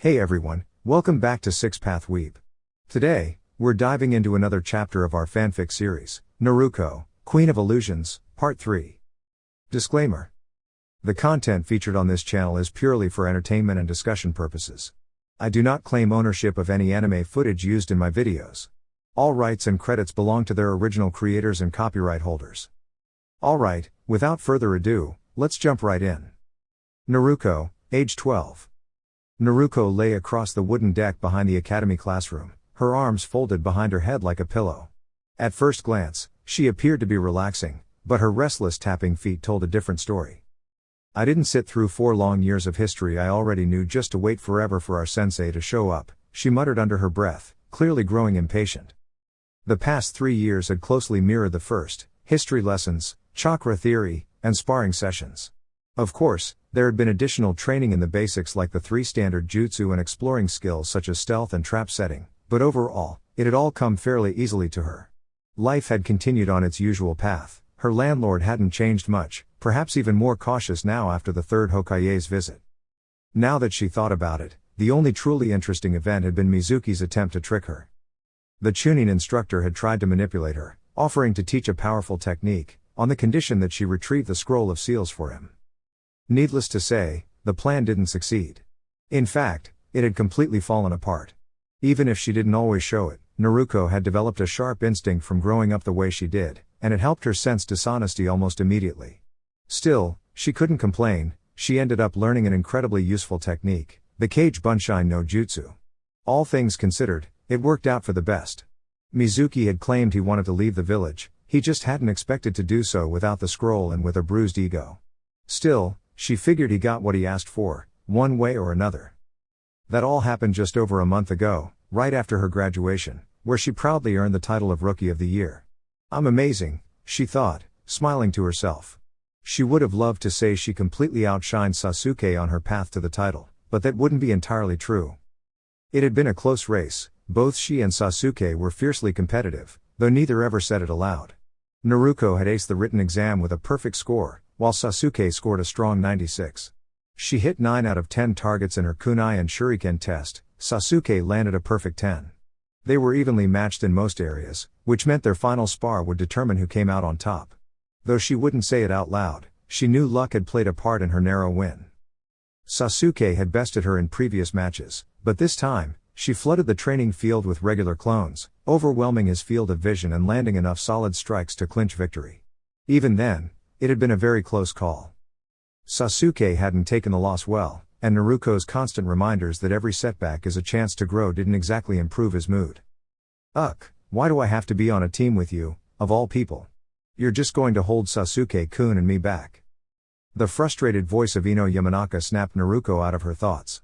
Hey everyone, welcome back to Six Path Weeb. Today, we're diving into another chapter of our fanfic series, Naruko, Queen of Illusions, Part 3. Disclaimer. The content featured on this channel is purely for entertainment and discussion purposes. I do not claim ownership of any anime footage used in my videos. All rights and credits belong to their original creators and copyright holders. Alright, without further ado, let's jump right in. Naruko, age 12. Naruko lay across the wooden deck behind the academy classroom, her arms folded behind her head like a pillow. At first glance, she appeared to be relaxing, but her restless tapping feet told a different story. I didn't sit through 4 long years of history I already knew just to wait forever for our sensei to show up, she muttered under her breath, clearly growing impatient. The past 3 years had closely mirrored the first, history lessons, chakra theory, and sparring sessions. Of course, there had been additional training in the basics like the 3 standard jutsu and exploring skills such as stealth and trap setting, but overall, it had all come fairly easily to her. Life had continued on its usual path, her landlord hadn't changed much, perhaps even more cautious now after the 3rd Hokage's visit. Now that she thought about it, the only truly interesting event had been Mizuki's attempt to trick her. The Chunin instructor had tried to manipulate her, offering to teach a powerful technique, on the condition that she retrieve the scroll of seals for him. Needless to say, the plan didn't succeed. In fact, it had completely fallen apart. Even if she didn't always show it, Naruko had developed a sharp instinct from growing up the way she did, and it helped her sense dishonesty almost immediately. Still, she couldn't complain, she ended up learning an incredibly useful technique, the Kage Bunshin no Jutsu. All things considered, it worked out for the best. Mizuki had claimed he wanted to leave the village, he just hadn't expected to do so without the scroll and with a bruised ego. Still, she figured he got what he asked for, one way or another. That all happened just over a month ago, right after her graduation, where she proudly earned the title of Rookie of the Year. I'm amazing, she thought, smiling to herself. She would have loved to say she completely outshined Sasuke on her path to the title, but that wouldn't be entirely true. It had been a close race, both she and Sasuke were fiercely competitive, though neither ever said it aloud. Naruko had aced the written exam with a perfect score, while Sasuke scored a strong 96. She hit 9 out of 10 targets in her kunai and shuriken test, Sasuke landed a perfect 10. They were evenly matched in most areas, which meant their final spar would determine who came out on top. Though she wouldn't say it out loud, she knew luck had played a part in her narrow win. Sasuke had bested her in previous matches, but this time, she flooded the training field with regular clones, overwhelming his field of vision and landing enough solid strikes to clinch victory. Even then, it had been a very close call. Sasuke hadn't taken the loss well, and Naruko's constant reminders that every setback is a chance to grow didn't exactly improve his mood. Why do I have to be on a team with you, of all people? You're just going to hold Sasuke-kun and me back. The frustrated voice of Ino Yamanaka snapped Naruko out of her thoughts.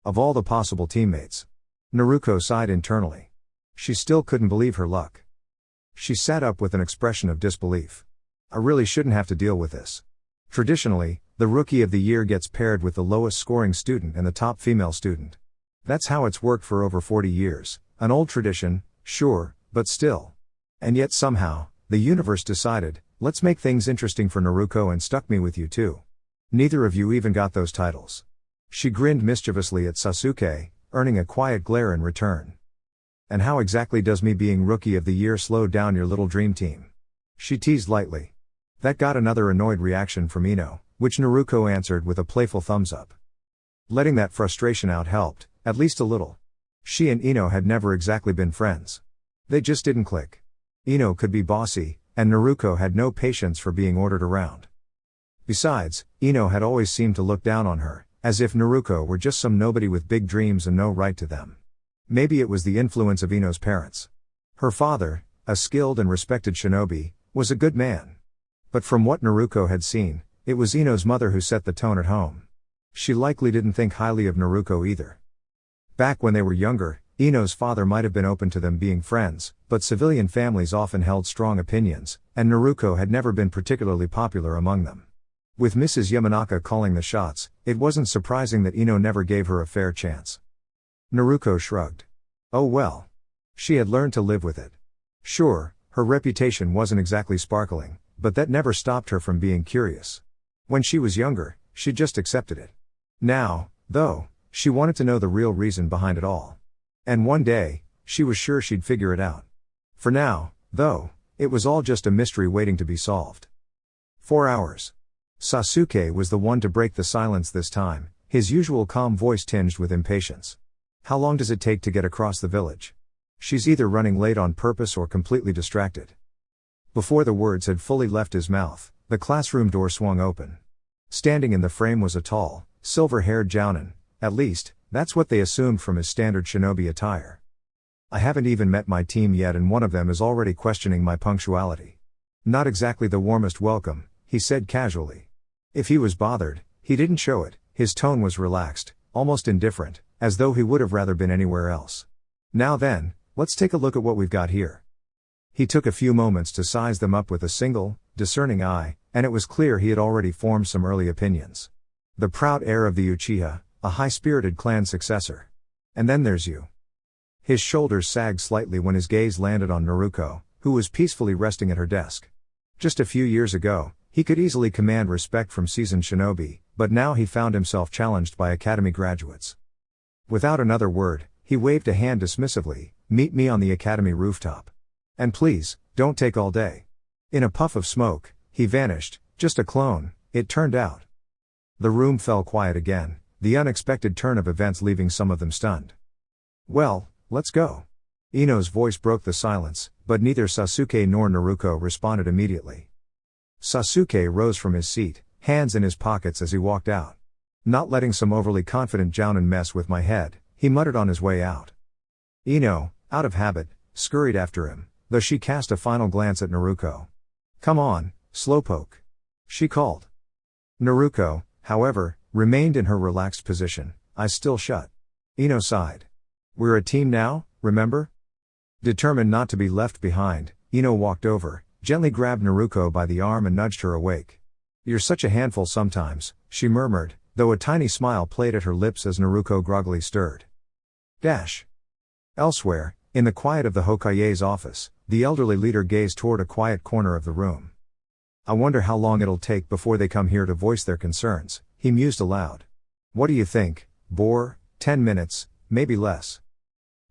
Of all the possible teammates. Naruko sighed internally. She still couldn't believe her luck. She sat up with an expression of disbelief. I really shouldn't have to deal with this. Traditionally, the Rookie of the Year gets paired with the lowest scoring student and the top female student. That's how it's worked for over 40 years, an old tradition, sure, but still. And yet somehow, the universe decided, let's make things interesting for Naruko and stuck me with you too. Neither of you even got those titles. She grinned mischievously at Sasuke, earning a quiet glare in return. And how exactly does me being Rookie of the Year slow down your little dream team? She teased lightly. That got another annoyed reaction from Ino, which Naruko answered with a playful thumbs up. Letting that frustration out helped, at least a little. She and Ino had never exactly been friends. They just didn't click. Ino could be bossy, and Naruko had no patience for being ordered around. Besides, Ino had always seemed to look down on her, as if Naruko were just some nobody with big dreams and no right to them. Maybe it was the influence of Ino's parents. Her father, a skilled and respected shinobi, was a good man. But from what Naruko had seen, it was Ino's mother who set the tone at home. She likely didn't think highly of Naruko either. Back when they were younger, Ino's father might have been open to them being friends, but civilian families often held strong opinions, and Naruko had never been particularly popular among them. With Mrs. Yamanaka calling the shots, it wasn't surprising that Ino never gave her a fair chance. Naruko shrugged. Oh well. She had learned to live with it. Sure, her reputation wasn't exactly sparkling, but that never stopped her from being curious. When she was younger, she just accepted it. Now, though, She wanted to know the real reason behind it all. And one day, she was sure she'd figure it out. For now, though, it was all just a mystery waiting to be solved. 4 hours. Sasuke was the one to break the silence this time, his usual calm voice tinged with impatience. How long does it take to get across the village? She's either running late on purpose or completely distracted. Before the words had fully left his mouth, the classroom door swung open. Standing in the frame was a tall, silver-haired Jounin. At least, that's what they assumed from his standard shinobi attire. I haven't even met my team yet and one of them is already questioning my punctuality. Not exactly the warmest welcome, he said casually. If he was bothered, he didn't show it. His tone was relaxed, almost indifferent, as though he would have rather been anywhere else. Now then, let's take a look at what we've got here. He took a few moments to size them up with a single, discerning eye, and it was clear he had already formed some early opinions. The proud heir of the Uchiha, a high-spirited clan successor. And then there's you. His shoulders sagged slightly when his gaze landed on Naruko, who was peacefully resting at her desk. Just a few years ago, he could easily command respect from seasoned shinobi, but now he found himself challenged by academy graduates. Without another word, he waved a hand dismissively, "Meet me on the academy rooftop. And please, don't take all day." In a puff of smoke, he vanished, just a clone, it turned out. The room fell quiet again, the unexpected turn of events leaving some of them stunned. "Well, let's go." Ino's voice broke the silence, but neither Sasuke nor Naruko responded immediately. Sasuke rose from his seat, hands in his pockets as he walked out. "Not letting some overly confident Jounin mess with my head," he muttered on his way out. Ino, out of habit, scurried after him, though she cast a final glance at Naruko. "Come on, slowpoke," she called. Naruko, however, remained in her relaxed position, eyes still shut. Ino sighed. "We're a team now, remember?" Determined not to be left behind, Ino walked over, gently grabbed Naruko by the arm and nudged her awake. "You're such a handful sometimes," she murmured, though a tiny smile played at her lips as Naruko groggily stirred. Elsewhere, in the quiet of the Hokage's office, the elderly leader gazed toward a quiet corner of the room. "I wonder how long it'll take before they come here to voice their concerns," he mused aloud. "What do you think, Boar? 10 minutes, maybe less."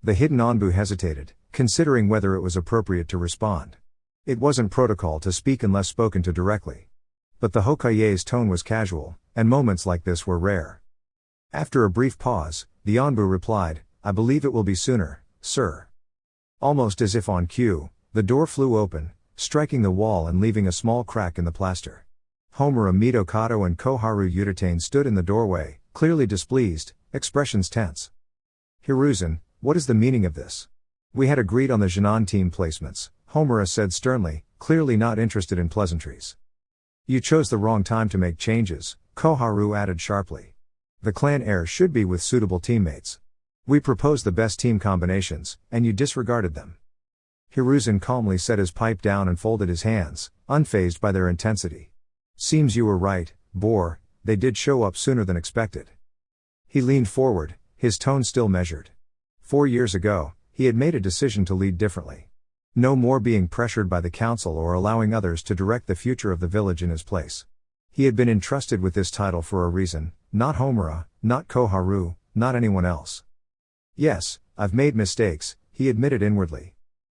The hidden Anbu hesitated, considering whether it was appropriate to respond. It wasn't protocol to speak unless spoken to directly. But the Hokage's tone was casual, and moments like this were rare. After a brief pause, the Anbu replied, "I believe it will be sooner, sir." Almost as if on cue, the door flew open, striking the wall and leaving a small crack in the plaster. Homura Midokado and Koharu Utatane stood in the doorway, clearly displeased, expressions tense. "Hiruzen, what is the meaning of this? We had agreed on the Jinan team placements," Homura said sternly, clearly not interested in pleasantries. "You chose the wrong time to make changes," Koharu added sharply. "The clan heir should be with suitable teammates. We proposed the best team combinations, and you disregarded them." Hiruzen calmly set his pipe down and folded his hands, unfazed by their intensity. "Seems you were right, Boar, they did show up sooner than expected." He leaned forward, his tone still measured. 4 years ago, he had made a decision to lead differently. No more being pressured by the council or allowing others to direct the future of the village in his place. He had been entrusted with this title for a reason, not Homura, not Koharu, not anyone else. "Yes, I've made mistakes," he admitted inwardly.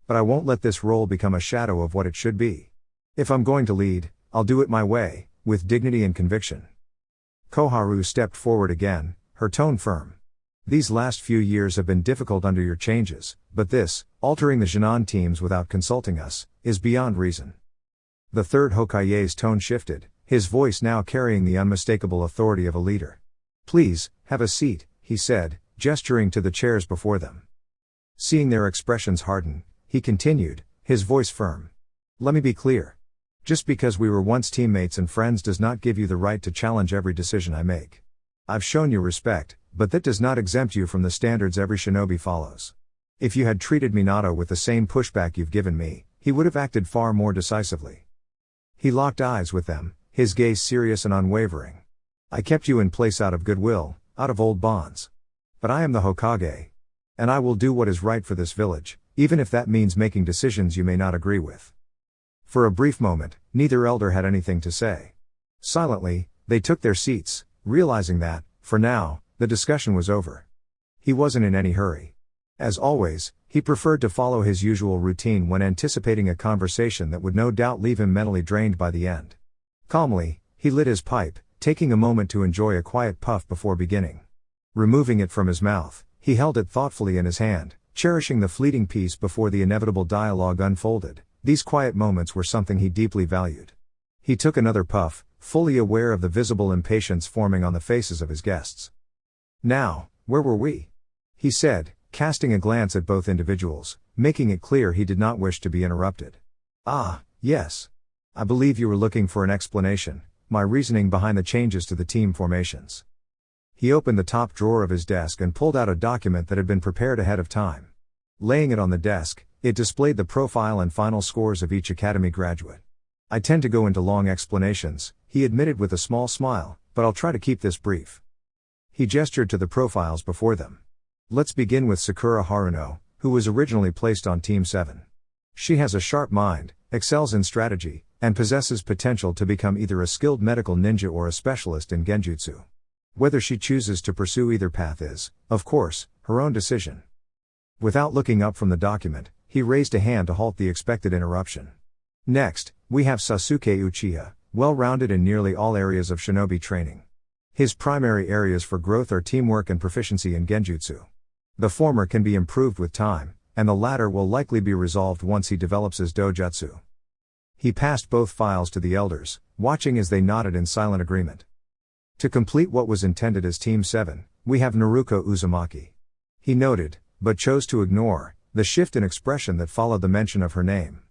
"But I won't let this role become a shadow of what it should be. If I'm going to lead, I'll do it my way, with dignity and conviction." Koharu stepped forward again, her tone firm. "These last few years have been difficult under your changes, but this, altering the Jinan teams without consulting us, is beyond reason." The third Hokage's tone shifted, his voice now carrying the unmistakable authority of a leader. "Please, have a seat," he said, gesturing to the chairs before them. Seeing their expressions harden, he continued, his voice firm. "Let me be clear. Just because we were once teammates and friends does not give you the right to challenge every decision I make. I've shown you respect, but that does not exempt you from the standards every shinobi follows. If you had treated Minato with the same pushback you've given me, he would have acted far more decisively." He locked eyes with them, his gaze serious and unwavering. "I kept you in place out of goodwill, out of old bonds. But I am the Hokage. And I will do what is right for this village, even if that means making decisions you may not agree with." For a brief moment, neither elder had anything to say. Silently, they took their seats, realizing that, for now, the discussion was over. He wasn't in any hurry. As always, he preferred to follow his usual routine when anticipating a conversation that would no doubt leave him mentally drained by the end. Calmly, he lit his pipe, taking a moment to enjoy a quiet puff before beginning. Removing it from his mouth, he held it thoughtfully in his hand, cherishing the fleeting peace before the inevitable dialogue unfolded. These quiet moments were something he deeply valued. He took another puff, fully aware of the visible impatience forming on the faces of his guests. "Now, where were we?" he said, casting a glance at both individuals, making it clear he did not wish to be interrupted. "Ah, yes. I believe you were looking for an explanation, my reasoning behind the changes to the team formations." He opened the top drawer of his desk and pulled out a document that had been prepared ahead of time. Laying it on the desk, it displayed the profile and final scores of each academy graduate. "I tend to go into long explanations," he admitted with a small smile, "but I'll try to keep this brief." He gestured to the profiles before them. "Let's begin with Sakura Haruno, who was originally placed on Team 7. She has a sharp mind, excels in strategy, and possesses potential to become either a skilled medical ninja or a specialist in genjutsu. Whether she chooses to pursue either path is, of course, her own decision." Without looking up from the document, he raised a hand to halt the expected interruption. "Next, we have Sasuke Uchiha, well-rounded in nearly all areas of shinobi training. His primary areas for growth are teamwork and proficiency in genjutsu. The former can be improved with time, and the latter will likely be resolved once he develops his dojutsu." He passed both files to the elders, watching as they nodded in silent agreement. "To complete what was intended as Team 7, we have Naruko Uzumaki," he noted, but chose to ignore the shift in expression that followed the mention of her name.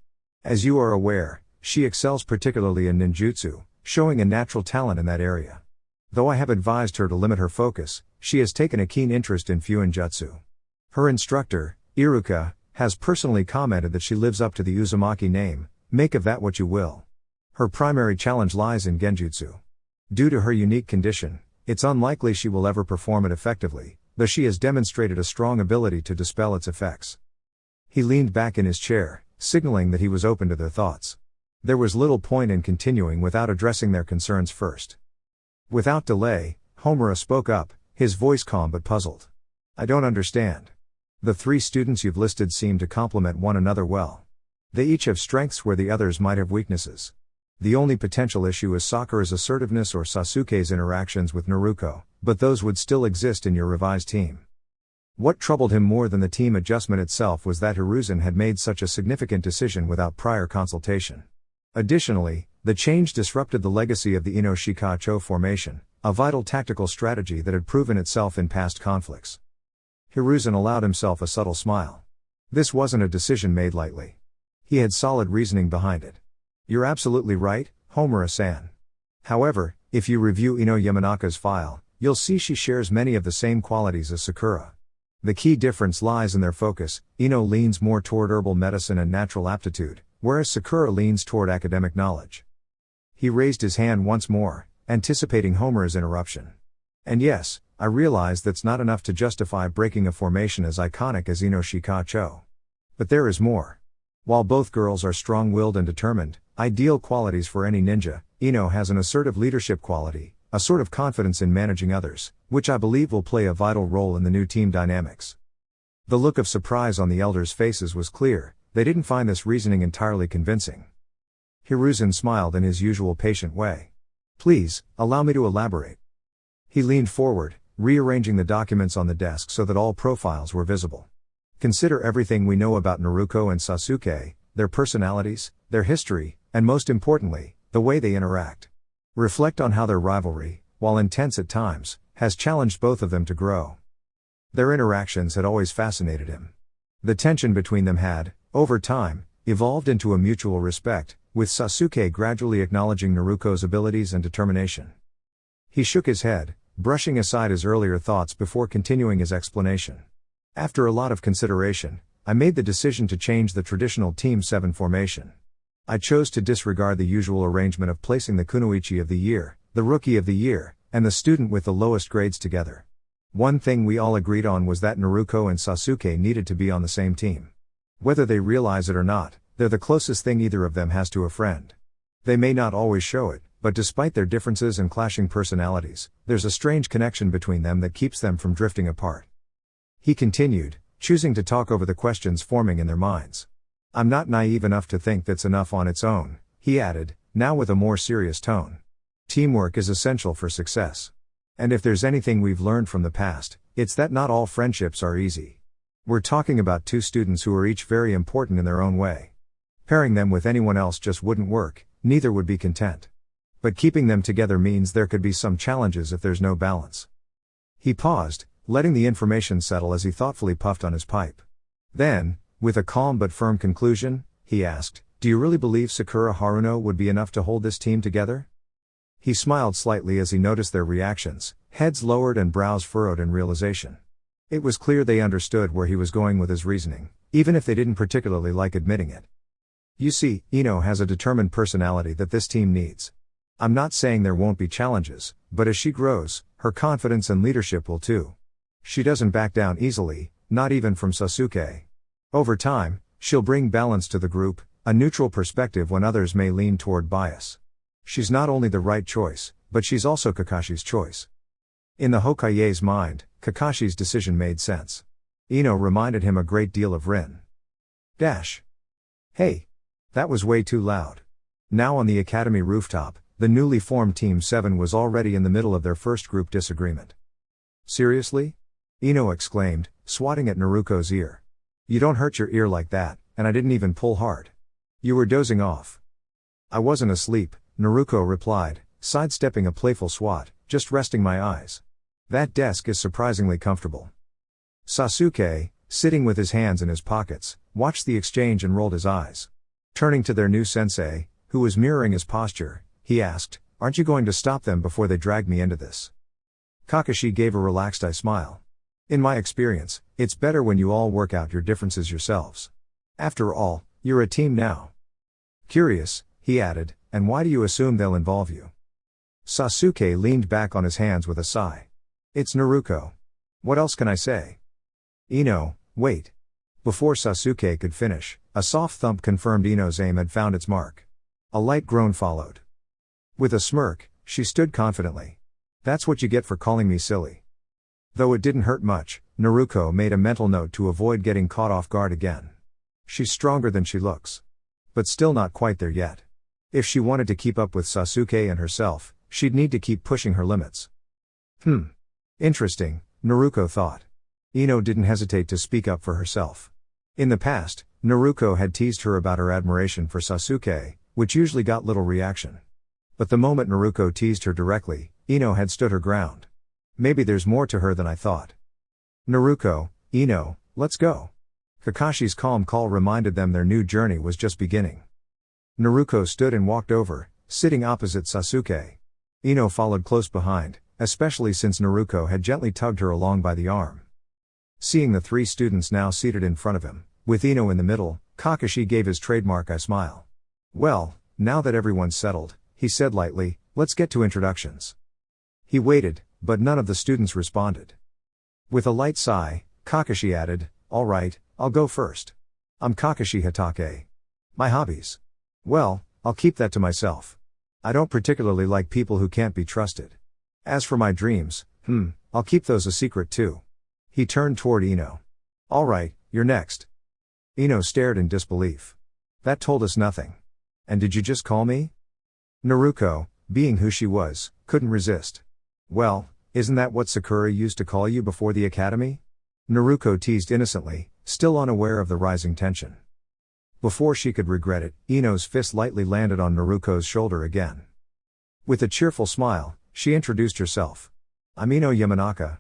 "As you are aware, she excels particularly in ninjutsu, showing a natural talent in that area. Though I have advised her to limit her focus, she has taken a keen interest in Fuinjutsu. Her instructor, Iruka, has personally commented that she lives up to the Uzumaki name, make of that what you will. Her primary challenge lies in genjutsu. Due to her unique condition, it's unlikely she will ever perform it effectively, though she has demonstrated a strong ability to dispel its effects." He leaned back in his chair, signaling that he was open to their thoughts. There was little point in continuing without addressing their concerns first. Without delay, Homura spoke up, his voice calm but puzzled. "I don't understand. The three students you've listed seem to complement one another well. They each have strengths where the others might have weaknesses. The only potential issue is Sakura's assertiveness or Sasuke's interactions with Naruko, but those would still exist in your revised team." What troubled him more than the team adjustment itself was that Hiruzen had made such a significant decision without prior consultation. Additionally, the change disrupted the legacy of the Ino Shikacho formation, a vital tactical strategy that had proven itself in past conflicts. Hiruzen allowed himself a subtle smile. This wasn't a decision made lightly. He had solid reasoning behind it. "You're absolutely right, Homura-san. However, if you review Ino Yamanaka's file, you'll see she shares many of the same qualities as Sakura. The key difference lies in their focus. Ino leans more toward herbal medicine and natural aptitude, whereas Sakura leans toward academic knowledge." He raised his hand once more, anticipating Homura's interruption. "And yes, I realize that's not enough to justify breaking a formation as iconic as Ino Shikacho. But there is more. While both girls are strong-willed and determined, ideal qualities for any ninja, Ino has an assertive leadership quality, a sort of confidence in managing others, which I believe will play a vital role in the new team dynamics." The look of surprise on the elders' faces was clear. They didn't find this reasoning entirely convincing. Hiruzen smiled in his usual patient way. "Please, allow me to elaborate." He leaned forward, rearranging the documents on the desk so that all profiles were visible. "Consider everything we know about Naruko and Sasuke, their personalities, their history, and most importantly, the way they interact. Reflect on how their rivalry, while intense at times, has challenged both of them to grow. Their interactions had always fascinated him. The tension between them had, over time, evolved into a mutual respect, with Sasuke gradually acknowledging Naruko's abilities and determination." He shook his head, brushing aside his earlier thoughts before continuing his explanation. "After a lot of consideration, I made the decision to change the traditional Team 7 formation. I chose to disregard the usual arrangement of placing the Kunoichi of the Year, the Rookie of the Year, and the student with the lowest grades together. One thing we all agreed on was that Naruko and Sasuke needed to be on the same team. Whether they realize it or not, they're the closest thing either of them has to a friend. They may not always show it, But despite their differences and clashing personalities, there's a strange connection between them that keeps them from drifting apart. He continued, choosing to talk over the questions forming in their minds. I'm not naive enough to think that's enough on its own, he added, now with a more serious tone. Teamwork is essential for success. And if there's anything we've learned from the past, it's that not all friendships are easy. We're talking about two students who are each very important in their own way. Pairing them with anyone else just wouldn't work, neither would be content. But keeping them together means there could be some challenges if there's no balance. He paused, letting the information settle as he thoughtfully puffed on his pipe. Then, with a calm but firm conclusion, he asked, do you really believe Sakura Haruno would be enough to hold this team together? He smiled slightly as he noticed their reactions, heads lowered and brows furrowed in realization. It was clear they understood where he was going with his reasoning, even if they didn't particularly like admitting it. You see, Ino has a determined personality that this team needs. I'm not saying there won't be challenges, but as she grows, her confidence and leadership will too. She doesn't back down easily, not even from Sasuke. Over time, she'll bring balance to the group, a neutral perspective when others may lean toward bias. She's not only the right choice, but she's also Kakashi's choice. In the Hokage's mind, Kakashi's decision made sense. Ino reminded him a great deal of Rin. Hey! That was way too loud. Now on the academy rooftop, the newly formed Team 7 was already in the middle of their first group disagreement. Seriously? Ino exclaimed, swatting at Naruko's ear. You don't hurt your ear like that, and I didn't even pull hard. You were dozing off. I wasn't asleep, Naruko replied, sidestepping a playful swat, just resting my eyes. That desk is surprisingly comfortable. Sasuke, sitting with his hands in his pockets, watched the exchange and rolled his eyes. Turning to their new sensei, who was mirroring his posture, he asked, aren't you going to stop them before they drag me into this? Kakashi gave a relaxed eye smile. In my experience, it's better when you all work out your differences yourselves. After all, you're a team now. Curious, he added, and why do you assume they'll involve you? Sasuke leaned back on his hands with a sigh. It's Naruko. What else can I say? Ino, wait. Before Sasuke could finish, a soft thump confirmed Ino's aim had found its mark. A light groan followed. With a smirk, she stood confidently. That's what you get for calling me silly. Though it didn't hurt much, Naruko made a mental note to avoid getting caught off guard again. She's stronger than she looks. But still not quite there yet. If she wanted to keep up with Sasuke and herself, she'd need to keep pushing her limits. Interesting, Naruko thought. Ino didn't hesitate to speak up for herself. In the past, Naruko had teased her about her admiration for Sasuke, which usually got little reaction. But the moment Naruko teased her directly, Ino had stood her ground. Maybe there's more to her than I thought. Naruko, Ino, let's go. Kakashi's calm call reminded them their new journey was just beginning. Naruko stood and walked over, sitting opposite Sasuke. Ino followed close behind, especially since Naruko had gently tugged her along by the arm. Seeing the three students now seated in front of him, with Ino in the middle, Kakashi gave his trademark eye smile. Well, now that everyone's settled, he said lightly, let's get to introductions. He waited, but none of the students responded. With a light sigh, Kakashi added, all right, I'll go first. I'm Kakashi Hatake. My hobbies? Well, I'll keep that to myself. I don't particularly like people who can't be trusted. As for my dreams, I'll keep those a secret too. He turned toward Ino. All right, you're next. Ino stared in disbelief. That told us nothing. And did you just call me? Naruko, being who she was, couldn't resist. Well, isn't that what Sakura used to call you before the academy? Naruko teased innocently, still unaware of the rising tension. Before she could regret it, Ino's fist lightly landed on Naruko's shoulder again. With a cheerful smile, she introduced herself. I'm Ino Yamanaka.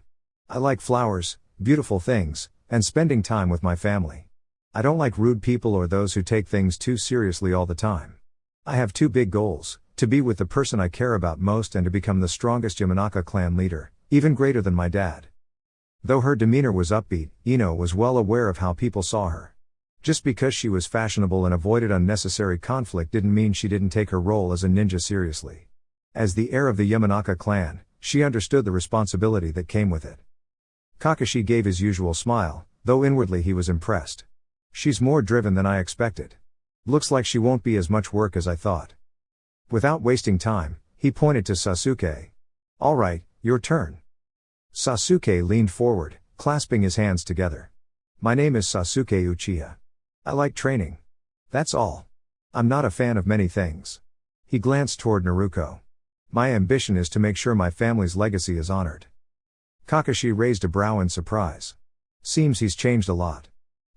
I like flowers, beautiful things, and spending time with my family. I don't like rude people or those who take things too seriously all the time. I have two big goals, to be with the person I care about most and to become the strongest Yamanaka clan leader, even greater than my dad. Though her demeanor was upbeat, Ino was well aware of how people saw her. Just because she was fashionable and avoided unnecessary conflict didn't mean she didn't take her role as a ninja seriously. As the heir of the Yamanaka clan, she understood the responsibility that came with it. Kakashi gave his usual smile, though inwardly he was impressed. She's more driven than I expected. Looks like she won't be as much work as I thought. Without wasting time, He pointed to Sasuke. Alright, your turn. Sasuke leaned forward, clasping his hands together. My name is Sasuke Uchiha. I like training. That's all. I'm not a fan of many things. He glanced toward Naruko. My ambition is to make sure my family's legacy is honored. Kakashi raised a brow in surprise. Seems he's changed a lot.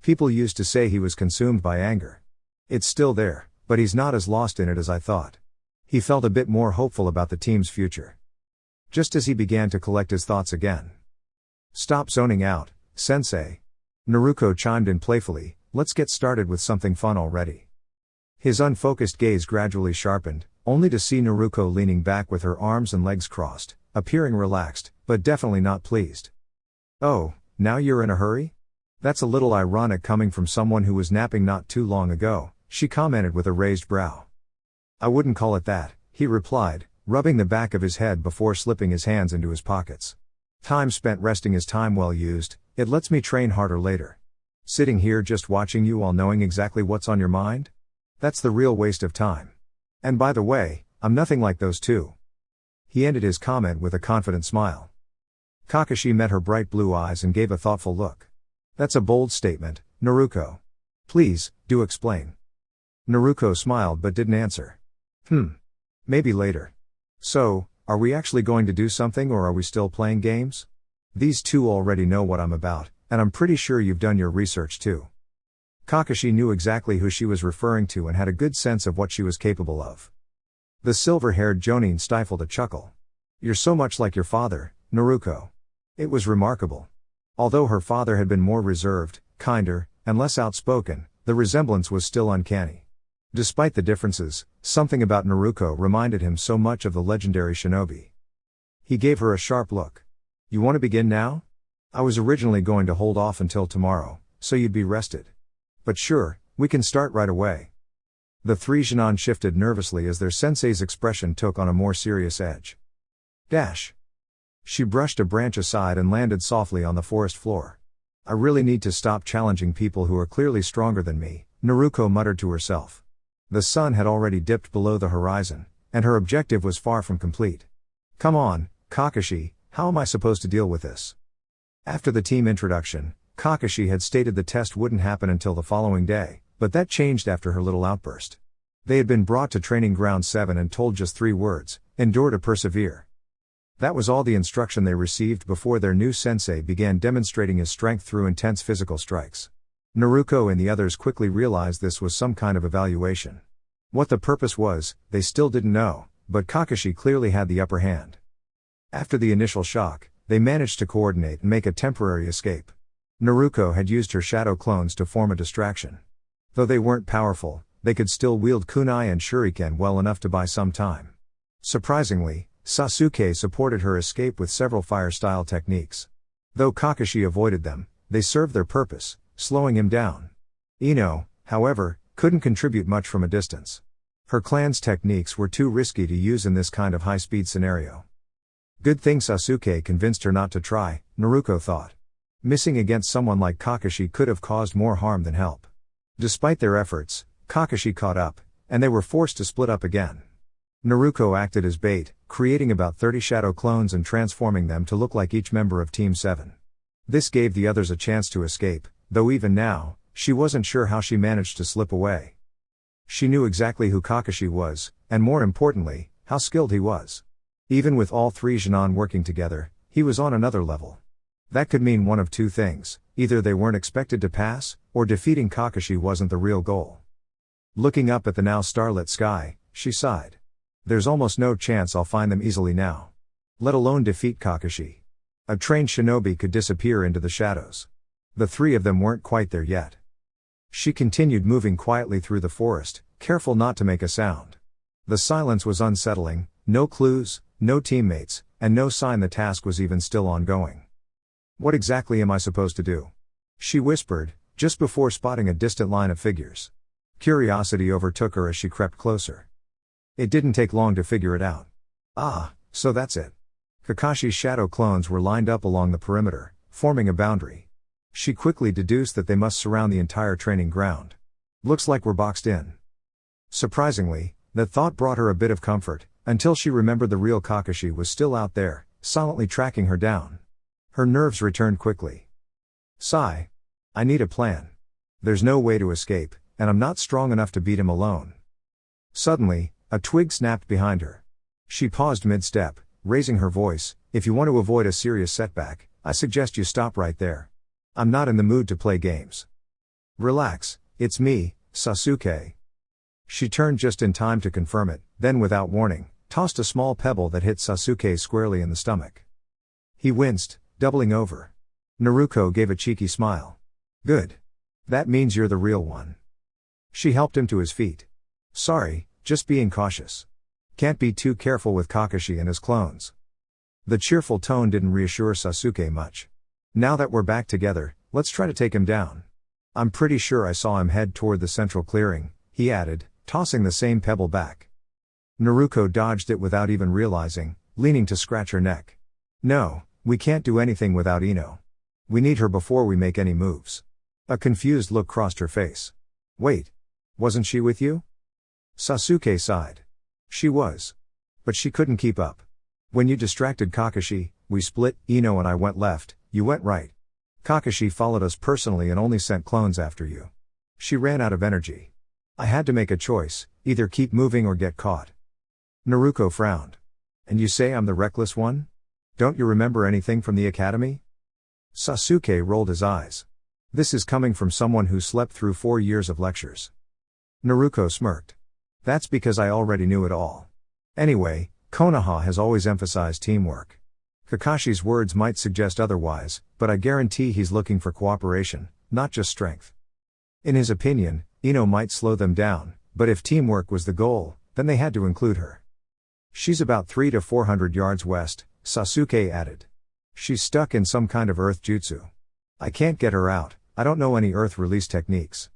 People used to say he was consumed by anger. It's still there, but he's not as lost in it as I thought. He felt a bit more hopeful about the team's future. Just as he began to collect his thoughts again. Stop zoning out, sensei. Naruko chimed in playfully, let's get started with something fun already. His unfocused gaze gradually sharpened, only to see Naruko leaning back with her arms and legs crossed, appearing relaxed, but definitely not pleased. Oh, now you're in a hurry? That's a little ironic coming from someone who was napping not too long ago, she commented with a raised brow. I wouldn't call it that, he replied, rubbing the back of his head before slipping his hands into his pockets. Time spent resting is time well used, it lets me train harder later. Sitting here just watching you while knowing exactly what's on your mind? That's the real waste of time. And by the way, I'm nothing like those two. He ended his comment with a confident smile. Kakashi met her bright blue eyes and gave a thoughtful look. That's a bold statement, Naruko. Please, do explain. Naruko smiled but didn't answer. Maybe later. So, are we actually going to do something or are we still playing games? These two already know what I'm about, and I'm pretty sure you've done your research too. Kakashi knew exactly who she was referring to and had a good sense of what she was capable of. The silver-haired Jonin stifled a chuckle. You're so much like your father, Naruko. It was remarkable. Although her father had been more reserved, kinder, and less outspoken, the resemblance was still uncanny. Despite the differences, something about Naruko reminded him so much of the legendary shinobi. He gave her a sharp look. You want to begin now? I was originally going to hold off until tomorrow, so you'd be rested. But sure, we can start right away. The three Genin shifted nervously as their sensei's expression took on a more serious edge. Dash. She brushed a branch aside and landed softly on the forest floor. I really need to stop challenging people who are clearly stronger than me, Naruko muttered to herself. The sun had already dipped below the horizon, and her objective was far from complete. Come on, Kakashi, how am I supposed to deal with this? After the team introduction, Kakashi had stated the test wouldn't happen until the following day, but that changed after her little outburst. They had been brought to training ground 7 and told just 3 words, endure to persevere. That was all the instruction they received before their new sensei began demonstrating his strength through intense physical strikes. Naruko and the others quickly realized this was some kind of evaluation. What the purpose was, they still didn't know, but Kakashi clearly had the upper hand. After the initial shock, they managed to coordinate and make a temporary escape. Naruko had used her shadow clones to form a distraction. Though they weren't powerful, they could still wield kunai and shuriken well enough to buy some time. Surprisingly, Sasuke supported her escape with several fire-style techniques. Though Kakashi avoided them, they served their purpose, slowing him down. Ino, however, couldn't contribute much from a distance. Her clan's techniques were too risky to use in this kind of high-speed scenario. Good thing Sasuke convinced her not to try, Naruko thought. Missing against someone like Kakashi could have caused more harm than help. Despite their efforts, Kakashi caught up, and they were forced to split up again. Naruko acted as bait, creating about 30 shadow clones and transforming them to look like each member of Team 7. This gave the others a chance to escape, though even now, she wasn't sure how she managed to slip away. She knew exactly who Kakashi was, and more importantly, how skilled he was. Even with all 3 Genin working together, he was on another level. That could mean one of 2 things, either they weren't expected to pass, or defeating Kakashi wasn't the real goal. Looking up at the now starlit sky, she sighed. There's almost no chance I'll find them easily now. Let alone defeat Kakashi. A trained shinobi could disappear into the shadows. The 3 of them weren't quite there yet. She continued moving quietly through the forest, careful not to make a sound. The silence was unsettling, no clues, no teammates, and no sign the task was even still ongoing. What exactly am I supposed to do? She whispered, just before spotting a distant line of figures. Curiosity overtook her as she crept closer. It didn't take long to figure it out. Ah, so that's it. Kakashi's shadow clones were lined up along the perimeter, forming a boundary. She quickly deduced that they must surround the entire training ground. Looks like we're boxed in. Surprisingly, that thought brought her a bit of comfort, Until she remembered the real Kakashi was still out there, silently tracking her down. Her nerves returned quickly. Sigh. I need a plan. There's no way to escape, and I'm not strong enough to beat him alone. Suddenly, a twig snapped behind her. She paused mid-step, raising her voice. If you want to avoid a serious setback, I suggest you stop right there. I'm not in the mood to play games. Relax, it's me, Sasuke. She turned just in time to confirm it, then without warning, tossed a small pebble that hit Sasuke squarely in the stomach. He winced, doubling over. Naruko gave a cheeky smile. Good. That means you're the real one. She helped him to his feet. Sorry, just being cautious. Can't be too careful with Kakashi and his clones. The cheerful tone didn't reassure Sasuke much. Now that we're back together, let's try to take him down. I'm pretty sure I saw him head toward the central clearing, he added, tossing the same pebble back. Naruko dodged it without even realizing, leaning to scratch her neck. No, we can't do anything without Ino. We need her before we make any moves. A confused look crossed her face. Wait. Wasn't she with you? Sasuke sighed. She was. But she couldn't keep up. When you distracted Kakashi, we split, Ino and I went left, you went right. Kakashi followed us personally and only sent clones after you. She ran out of energy. I had to make a choice, either keep moving or get caught. Naruko frowned. And you say I'm the reckless one? Don't you remember anything from the academy? Sasuke rolled his eyes. This is coming from someone who slept through 4 years of lectures. Naruko smirked. That's because I already knew it all. Anyway, Konoha has always emphasized teamwork. Kakashi's words might suggest otherwise, but I guarantee he's looking for cooperation, not just strength. In his opinion, Ino might slow them down, but if teamwork was the goal, then they had to include her. She's about 300 to 400 yards west, Sasuke added. She's stuck in some kind of earth jutsu. I can't get her out, I don't know any earth release techniques.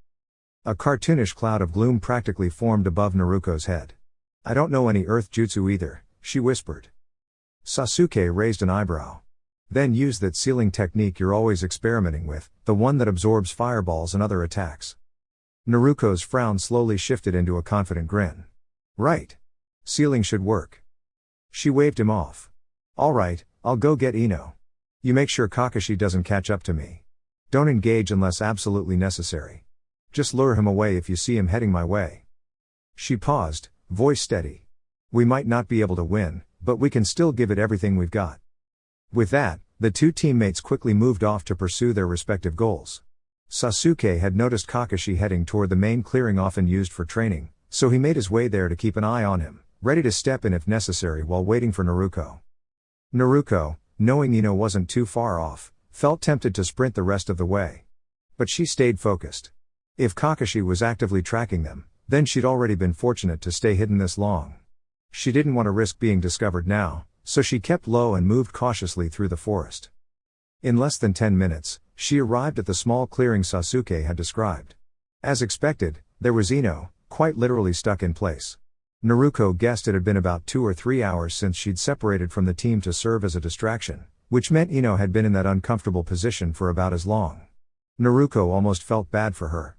A cartoonish cloud of gloom practically formed above Naruko's head. I don't know any earth jutsu either, she whispered. Sasuke raised an eyebrow. Then use that sealing technique you're always experimenting with, the one that absorbs fireballs and other attacks. Naruko's frown slowly shifted into a confident grin. Right. Sealing should work. She waved him off. Alright, I'll go get Ino. You make sure Kakashi doesn't catch up to me. Don't engage unless absolutely necessary. Just lure him away if you see him heading my way. She paused, voice steady. We might not be able to win, but we can still give it everything we've got. With that, the two teammates quickly moved off to pursue their respective goals. Sasuke had noticed Kakashi heading toward the main clearing often used for training, so he made his way there to keep an eye on him, ready to step in if necessary while waiting for Naruko. Naruko, knowing Ino wasn't too far off, felt tempted to sprint the rest of the way. But she stayed focused. If Kakashi was actively tracking them, then she'd already been fortunate to stay hidden this long. She didn't want to risk being discovered now, so she kept low and moved cautiously through the forest. In less than 10 minutes, she arrived at the small clearing Sasuke had described. As expected, there was Ino, quite literally stuck in place. Naruko guessed it had been about 2 or 3 hours since she'd separated from the team to serve as a distraction, which meant Ino had been in that uncomfortable position for about as long. Naruko almost felt bad for her.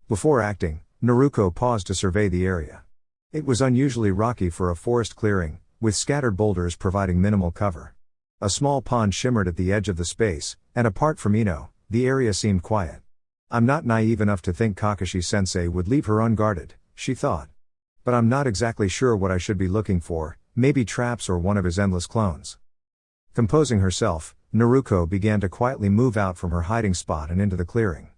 Before acting, Naruko paused to survey the area. It was unusually rocky for a forest clearing, with scattered boulders providing minimal cover. A small pond shimmered at the edge of the space, and apart from Ino, the area seemed quiet. I'm not naive enough to think Kakashi-sensei would leave her unguarded, she thought. But I'm not exactly sure what I should be looking for, maybe traps or one of his endless clones. Composing herself, Naruko began to quietly move out from her hiding spot and into the clearing.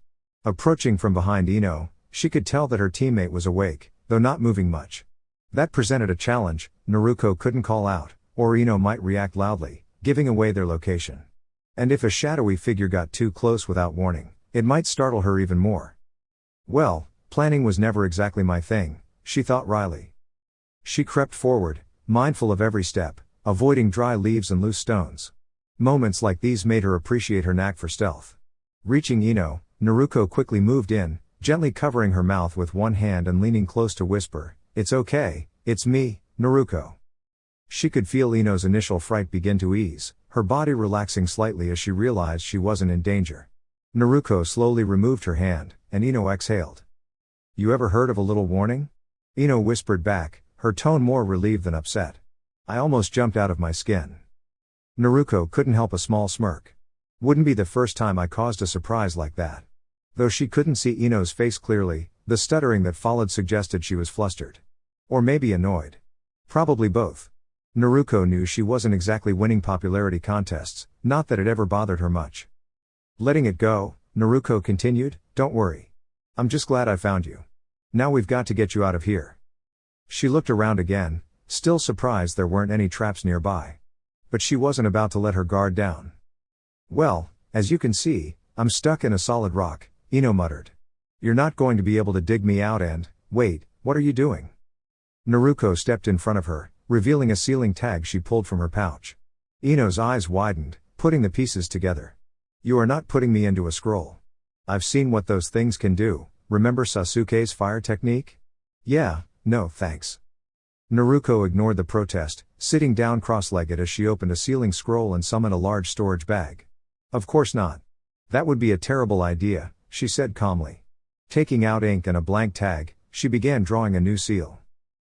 Approaching from behind Ino, she could tell that her teammate was awake, though not moving much. That presented a challenge. Naruko couldn't call out, or Ino might react loudly, giving away their location. And if a shadowy figure got too close without warning, it might startle her even more. Well, planning was never exactly my thing, she thought wryly. She crept forward, mindful of every step, avoiding dry leaves and loose stones. Moments like these made her appreciate her knack for stealth. Reaching Ino, Naruko quickly moved in, gently covering her mouth with one hand and leaning close to whisper, "It's okay, it's me, Naruko." She could feel Ino's initial fright begin to ease, her body relaxing slightly as she realized she wasn't in danger. Naruko slowly removed her hand, and Ino exhaled. "You ever heard of a little warning?" Ino whispered back, her tone more relieved than upset. I almost jumped out of my skin. Naruko couldn't help a small smirk. Wouldn't be the first time I caused a surprise like that. Though she couldn't see Ino's face clearly, the stuttering that followed suggested she was flustered. Or maybe annoyed. Probably both. Naruko knew she wasn't exactly winning popularity contests, not that it ever bothered her much. Letting it go, Naruko continued, "Don't worry. I'm just glad I found you. Now we've got to get you out of here." She looked around again, still surprised there weren't any traps nearby. But she wasn't about to let her guard down. "Well, as you can see, I'm stuck in a solid rock," Ino muttered. "You're not going to be able to dig me out and, wait, what are you doing?" Naruko stepped in front of her, revealing a sealing tag she pulled from her pouch. Ino's eyes widened, putting the pieces together. "You are not putting me into a scroll. I've seen what those things can do, remember Sasuke's fire technique?" "Yeah, no thanks." Naruko ignored the protest, sitting down cross-legged as she opened a sealing scroll and summoned a large storage bag. "Of course not. That would be a terrible idea," she said calmly. Taking out ink and a blank tag, she began drawing a new seal.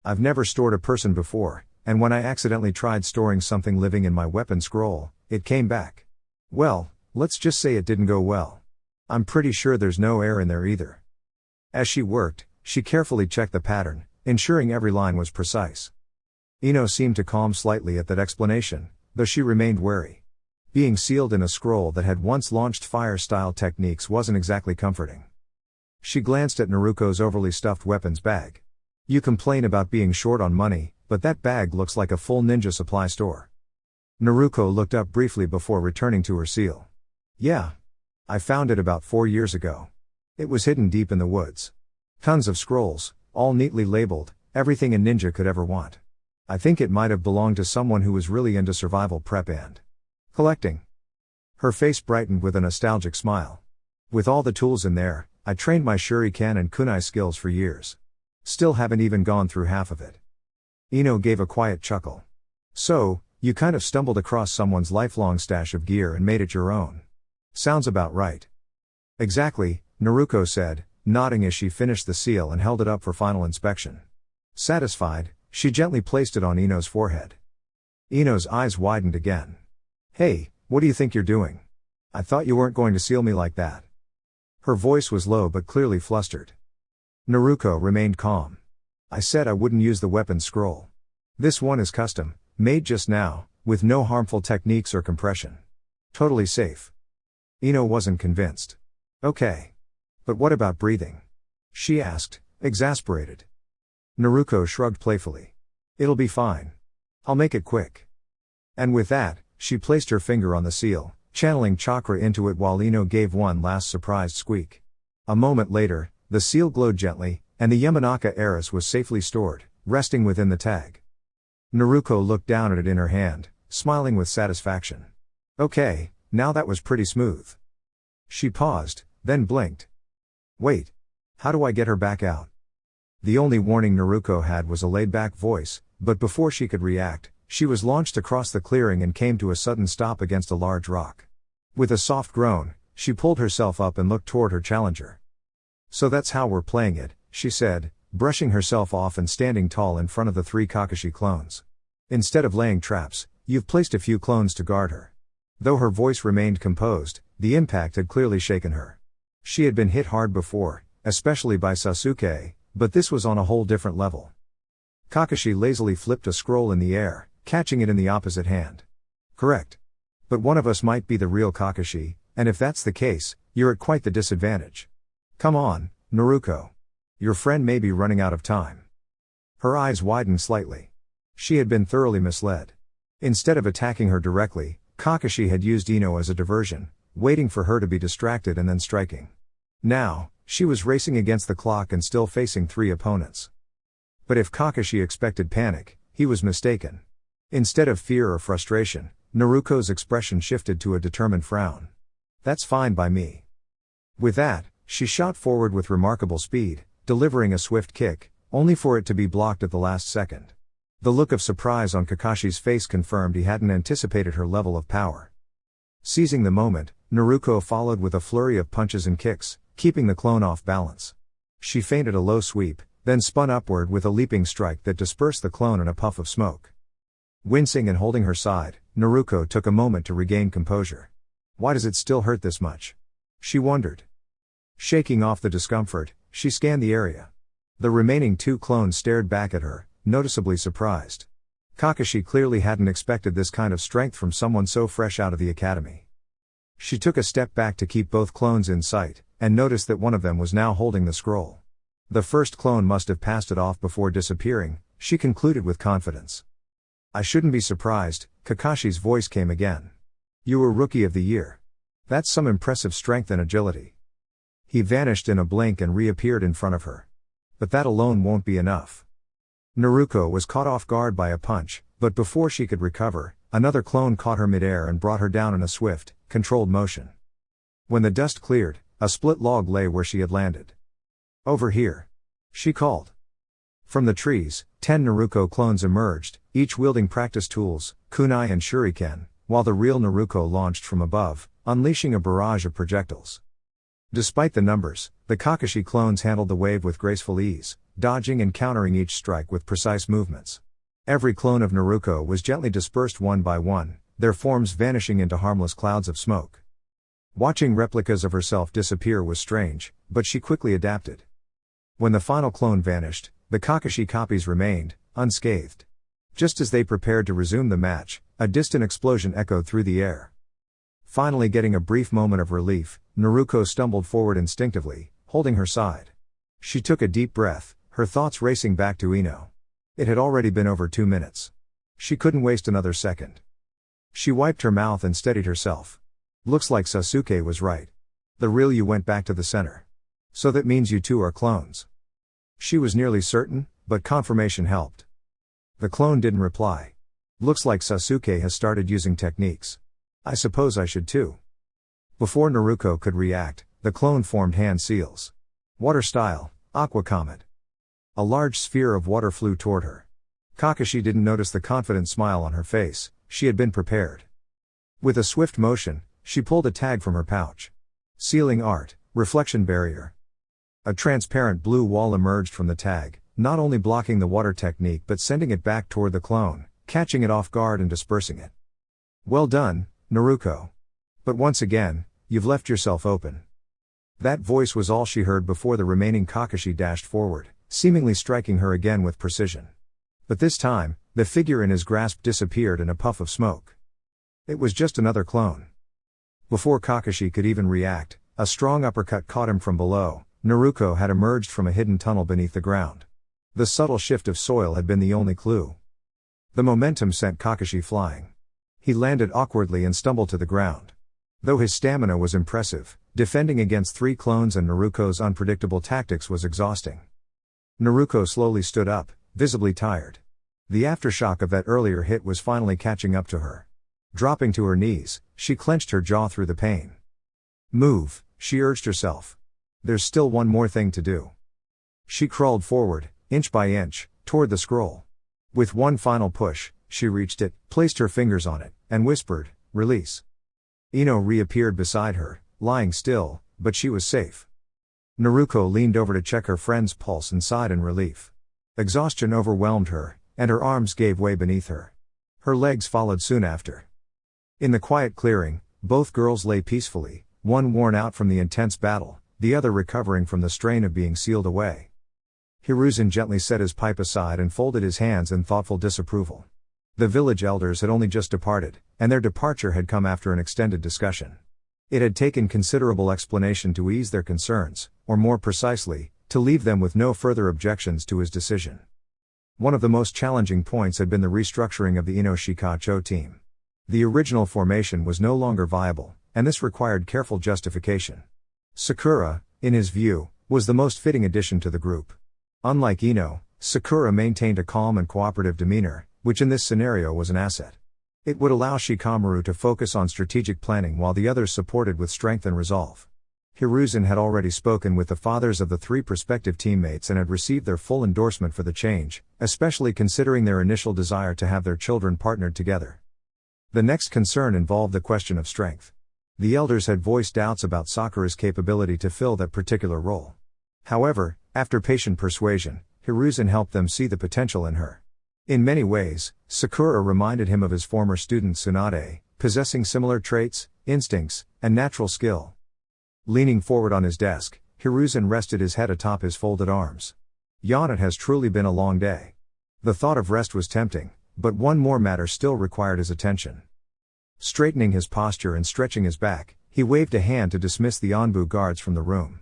"I've never stored a person before, and when I accidentally tried storing something living in my weapon scroll, it came back. Well, let's just say it didn't go well. I'm pretty sure there's no air in there either." As she worked, she carefully checked the pattern, ensuring every line was precise. Ino seemed to calm slightly at that explanation, though she remained wary. Being sealed in a scroll that had once launched fire-style techniques wasn't exactly comforting. She glanced at Naruko's overly stuffed weapons bag. "You complain about being short on money, but that bag looks like a full ninja supply store." Naruko looked up briefly before returning to her seal. "Yeah. I found it about 4 years ago. It was hidden deep in the woods. Tons of scrolls, all neatly labeled, everything a ninja could ever want. I think it might have belonged to someone who was really into survival prep and collecting." Her face brightened with a nostalgic smile. "With all the tools in there, I trained my shuriken and kunai skills for years. Still haven't even gone through half of it." Ino gave a quiet chuckle. "So, you kind of stumbled across someone's lifelong stash of gear and made it your own. Sounds about right." "Exactly," Naruko said, nodding as she finished the seal and held it up for final inspection. Satisfied, she gently placed it on Ino's forehead. Ino's eyes widened again. "Hey, what do you think you're doing? I thought you weren't going to seal me like that." Her voice was low but clearly flustered. Naruko remained calm. "I said I wouldn't use the weapon scroll. This one is custom, made just now, with no harmful techniques or compression. Totally safe." Ino wasn't convinced. "Okay. But what about breathing?" she asked, exasperated. Naruko shrugged playfully. "It'll be fine. I'll make it quick." And with that, she placed her finger on the seal, channeling chakra into it while Ino gave one last surprised squeak. A moment later, the seal glowed gently, and the Yamanaka heiress was safely stored, resting within the tag. Naruko looked down at it in her hand, smiling with satisfaction. "Okay, now that was pretty smooth." She paused, then blinked. "Wait. How do I get her back out?" The only warning Naruko had was a laid-back voice, but before she could react, she was launched across the clearing and came to a sudden stop against a large rock. With a soft groan, she pulled herself up and looked toward her challenger. "So that's how we're playing it," she said, brushing herself off and standing tall in front of the 3 Kakashi clones. "Instead of laying traps, you've placed a few clones to guard her." Though her voice remained composed, the impact had clearly shaken her. She had been hit hard before, especially by Sasuke, but this was on a whole different level. Kakashi lazily flipped a scroll in the air, catching it in the opposite hand. "Correct. But one of us might be the real Kakashi, and if that's the case, you're at quite the disadvantage. Come on, Naruko. Your friend may be running out of time." Her eyes widened slightly. She had been thoroughly misled. Instead of attacking her directly, Kakashi had used Ino as a diversion, waiting for her to be distracted and then striking. Now, she was racing against the clock and still facing 3 opponents. But if Kakashi expected panic, he was mistaken. Instead of fear or frustration, Naruko's expression shifted to a determined frown. "That's fine by me." With that, she shot forward with remarkable speed, delivering a swift kick, only for it to be blocked at the last second. The look of surprise on Kakashi's face confirmed he hadn't anticipated her level of power. Seizing the moment, Naruko followed with a flurry of punches and kicks, keeping the clone off balance. She feinted a low sweep, then spun upward with a leaping strike that dispersed the clone in a puff of smoke. Wincing and holding her side, Naruko took a moment to regain composure. Why does it still hurt this much? She wondered. Shaking off the discomfort, she scanned the area. The remaining 2 clones stared back at her, noticeably surprised. Kakashi clearly hadn't expected this kind of strength from someone so fresh out of the academy. She took a step back to keep both clones in sight, and noticed that one of them was now holding the scroll. The first clone must have passed it off before disappearing, she concluded with confidence. I shouldn't be surprised, Kakashi's voice came again. You were Rookie of the Year. That's some impressive strength and agility. He vanished in a blink and reappeared in front of her. But that alone won't be enough. Naruko was caught off guard by a punch, but before she could recover, another clone caught her midair and brought her down in a swift, controlled motion. When the dust cleared, a split log lay where she had landed. Over here. She called. From the trees, 10 Naruko clones emerged, each wielding practice tools, kunai and shuriken, while the real Naruko launched from above, unleashing a barrage of projectiles. Despite the numbers, the Kakashi clones handled the wave with graceful ease, dodging and countering each strike with precise movements. Every clone of Naruko was gently dispersed one by one, their forms vanishing into harmless clouds of smoke. Watching replicas of herself disappear was strange, but she quickly adapted. When the final clone vanished, the Kakashi copies remained, unscathed. Just as they prepared to resume the match, a distant explosion echoed through the air. Finally getting a brief moment of relief, Naruko stumbled forward instinctively, holding her side. She took a deep breath, her thoughts racing back to Ino. It had already been over 2 minutes. She couldn't waste another second. She wiped her mouth and steadied herself. Looks like Sasuke was right. The real you went back to the center. So that means you two are clones. She was nearly certain, but confirmation helped. The clone didn't reply. Looks like Sasuke has started using techniques. I suppose I should too. Before Naruko could react, the clone formed hand seals. Water style, Aqua Comet. A large sphere of water flew toward her. Kakashi didn't notice the confident smile on her face, she had been prepared. With a swift motion, she pulled a tag from her pouch. Sealing art, reflection barrier. A transparent blue wall emerged from the tag, not only blocking the water technique but sending it back toward the clone, catching it off guard and dispersing it. Well done, Naruko. But once again, you've left yourself open. That voice was all she heard before the remaining Kakashi dashed forward, seemingly striking her again with precision. But this time, the figure in his grasp disappeared in a puff of smoke. It was just another clone. Before Kakashi could even react, a strong uppercut caught him from below. Naruko had emerged from a hidden tunnel beneath the ground. The subtle shift of soil had been the only clue. The momentum sent Kakashi flying. He landed awkwardly and stumbled to the ground. Though his stamina was impressive, defending against 3 clones and Naruko's unpredictable tactics was exhausting. Naruko slowly stood up, visibly tired. The aftershock of that earlier hit was finally catching up to her. Dropping to her knees, she clenched her jaw through the pain. Move, she urged herself. There's still one more thing to do. She crawled forward, inch by inch, toward the scroll. With one final push, she reached it, placed her fingers on it, and whispered, "Release." Ino reappeared beside her, lying still, but she was safe. Naruko leaned over to check her friend's pulse and sighed in relief. Exhaustion overwhelmed her, and her arms gave way beneath her. Her legs followed soon after. In the quiet clearing, both girls lay peacefully, one worn out from the intense battle, the other recovering from the strain of being sealed away. Hiruzen gently set his pipe aside and folded his hands in thoughtful disapproval. The village elders had only just departed, and their departure had come after an extended discussion. It had taken considerable explanation to ease their concerns, or more precisely, to leave them with no further objections to his decision. One of the most challenging points had been the restructuring of the Ino Shikacho team. The original formation was no longer viable, and this required careful justification. Sakura, in his view, was the most fitting addition to the group. Unlike Ino, Sakura maintained a calm and cooperative demeanor, which in this scenario was an asset. It would allow Shikamaru to focus on strategic planning while the others supported with strength and resolve. Hiruzen had already spoken with the fathers of the 3 prospective teammates and had received their full endorsement for the change, especially considering their initial desire to have their children partnered together. The next concern involved the question of strength. The elders had voiced doubts about Sakura's capability to fill that particular role. However, after patient persuasion, Hiruzen helped them see the potential in her. In many ways, Sakura reminded him of his former student Tsunade, possessing similar traits, instincts, and natural skill. Leaning forward on his desk, Hiruzen rested his head atop his folded arms. "Yawn, it has truly been a long day." The thought of rest was tempting, but one more matter still required his attention. Straightening his posture and stretching his back, he waved a hand to dismiss the Anbu guards from the room.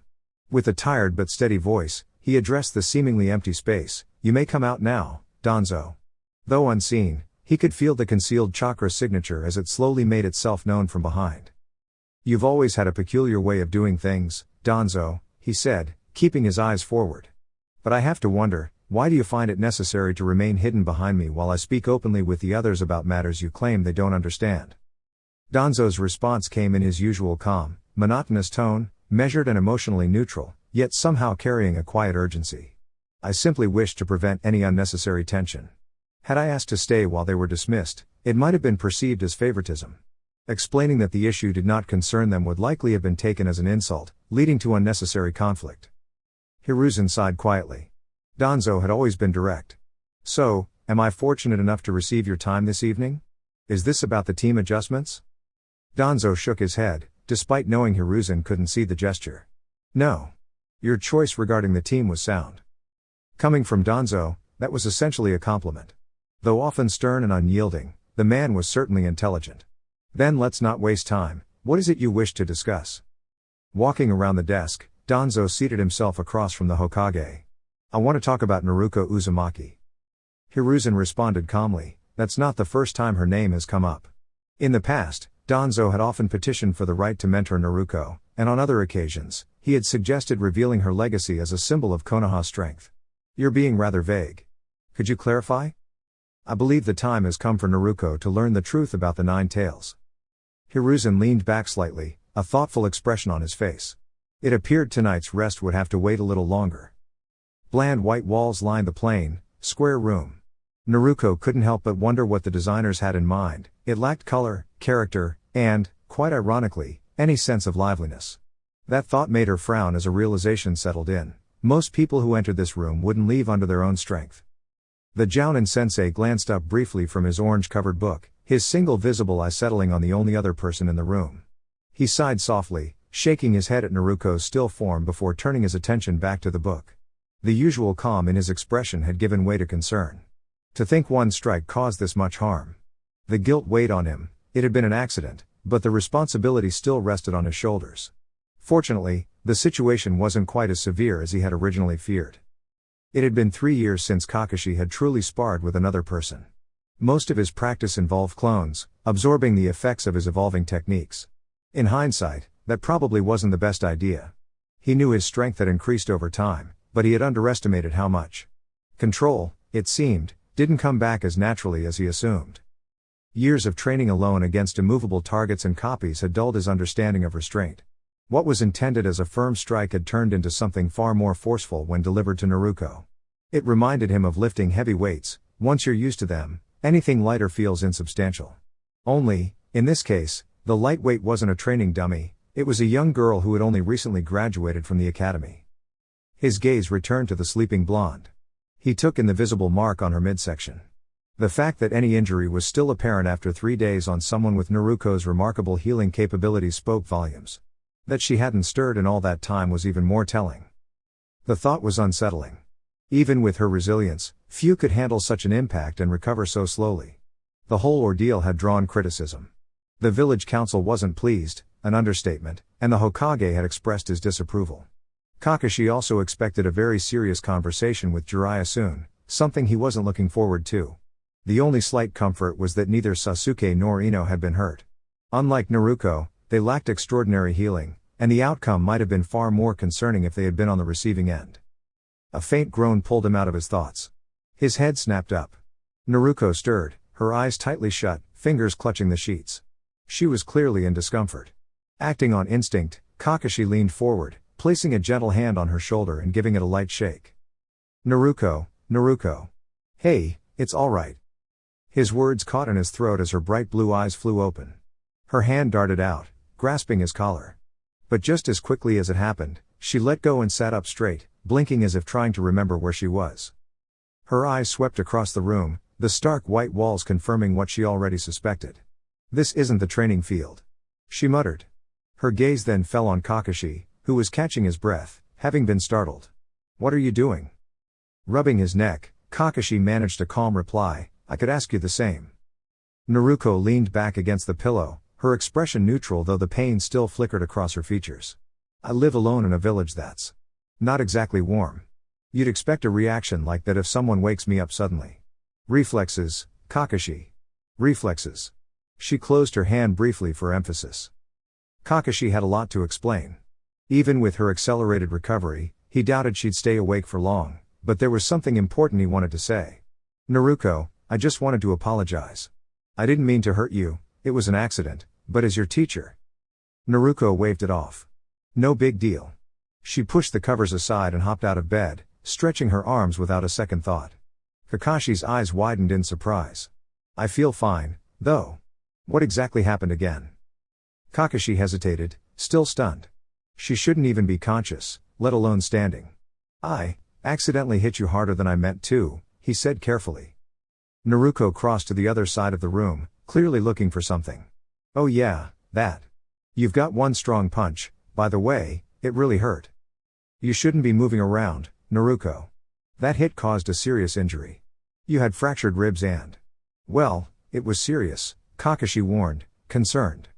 With a tired but steady voice, he addressed the seemingly empty space. "You may come out now, Danzo." Though unseen, he could feel the concealed chakra signature as it slowly made itself known from behind. "You've always had a peculiar way of doing things, Danzo," he said, keeping his eyes forward. "But I have to wonder, why do you find it necessary to remain hidden behind me while I speak openly with the others about matters you claim they don't understand?" Danzo's response came in his usual calm, monotonous tone, measured and emotionally neutral, yet somehow carrying a quiet urgency. "I simply wish to prevent any unnecessary tension. Had I asked to stay while they were dismissed, it might have been perceived as favoritism. Explaining that the issue did not concern them would likely have been taken as an insult, leading to unnecessary conflict." Hiruzen sighed quietly. Danzo had always been direct. "So, am I fortunate enough to receive your time this evening? Is this about the team adjustments?" Danzo shook his head, despite knowing Hiruzen couldn't see the gesture. "No. Your choice regarding the team was sound." Coming from Danzo, that was essentially a compliment. Though often stern and unyielding, the man was certainly intelligent. "Then let's not waste time. What is it you wish to discuss?" Walking around the desk, Danzo seated himself across from the Hokage. "I want to talk about Naruko Uzumaki." Hiruzen responded calmly, "That's not the first time her name has come up." In the past, Danzo had often petitioned for the right to mentor Naruko, and on other occasions, he had suggested revealing her legacy as a symbol of Konoha's strength. "You're being rather vague. Could you clarify?" "I believe the time has come for Naruko to learn the truth about the Nine Tails." Hiruzen leaned back slightly, a thoughtful expression on his face. It appeared tonight's rest would have to wait a little longer. Bland white walls lined the plain, square room. Naruko couldn't help but wonder what the designers had in mind. It lacked color, character, and, quite ironically, any sense of liveliness. That thought made her frown as a realization settled in. Most people who entered this room wouldn't leave under their own strength. The Jounin sensei glanced up briefly from his orange-covered book, his single visible eye settling on the only other person in the room. He sighed softly, shaking his head at Naruko's still form before turning his attention back to the book. The usual calm in his expression had given way to concern. To think one strike caused this much harm. The guilt weighed on him. It had been an accident, but the responsibility still rested on his shoulders. Fortunately, the situation wasn't quite as severe as he had originally feared. It had been 3 years since Kakashi had truly sparred with another person. Most of his practice involved clones, absorbing the effects of his evolving techniques. In hindsight, that probably wasn't the best idea. He knew his strength had increased over time, but he had underestimated how much. Control, it seemed, didn't come back as naturally as he assumed. Years of training alone against immovable targets and copies had dulled his understanding of restraint. What was intended as a firm strike had turned into something far more forceful when delivered to Naruko. It reminded him of lifting heavy weights. Once you're used to them, anything lighter feels insubstantial. Only, in this case, the lightweight wasn't a training dummy, it was a young girl who had only recently graduated from the academy. His gaze returned to the sleeping blonde. He took in the visible mark on her midsection. The fact that any injury was still apparent after 3 days on someone with Naruko's remarkable healing capabilities spoke volumes. That she hadn't stirred in all that time was even more telling. The thought was unsettling. Even with her resilience, few could handle such an impact and recover so slowly. The whole ordeal had drawn criticism. The village council wasn't pleased, an understatement, and the Hokage had expressed his disapproval. Kakashi also expected a very serious conversation with Jiraiya soon, something he wasn't looking forward to. The only slight comfort was that neither Sasuke nor Ino had been hurt. Unlike Naruko, they lacked extraordinary healing, and the outcome might have been far more concerning if they had been on the receiving end. A faint groan pulled him out of his thoughts. His head snapped up. Naruko stirred, her eyes tightly shut, fingers clutching the sheets. She was clearly in discomfort. Acting on instinct, Kakashi leaned forward, placing a gentle hand on her shoulder and giving it a light shake. Naruko. Hey, it's all right." His words caught in his throat as her bright blue eyes flew open. Her hand darted out, grasping his collar. But just as quickly as it happened, she let go and sat up straight, blinking as if trying to remember where she was. Her eyes swept across the room, the stark white walls confirming what she already suspected. This isn't the training field, she muttered. Her gaze then fell on Kakashi, who was catching his breath, having been startled. What are you doing? Rubbing his neck, Kakashi managed a calm reply, I could ask you the same. Naruko leaned back against the pillow, her expression neutral though the pain still flickered across her features. I live alone in a village that's not exactly warm. You'd expect a reaction like that if someone wakes me up suddenly. Reflexes, Kakashi. Reflexes. She closed her hand briefly for emphasis. Kakashi had a lot to explain. Even with her accelerated recovery, he doubted she'd stay awake for long, but there was something important he wanted to say. Naruko, I just wanted to apologize. I didn't mean to hurt you, it was an accident, but as your teacher. Naruko waved it off. No big deal. She pushed the covers aside and hopped out of bed, stretching her arms without a second thought. Kakashi's eyes widened in surprise. I feel fine, though. What exactly happened again? Kakashi hesitated, still stunned. She shouldn't even be conscious, let alone standing. I accidentally hit you harder than I meant to, he said carefully. Naruko crossed to the other side of the room, clearly looking for something. Oh yeah, that. You've got one strong punch, by the way, it really hurt. You shouldn't be moving around, Naruko. That hit caused a serious injury. You had fractured ribs and... Well, it was serious, Kakashi warned, concerned.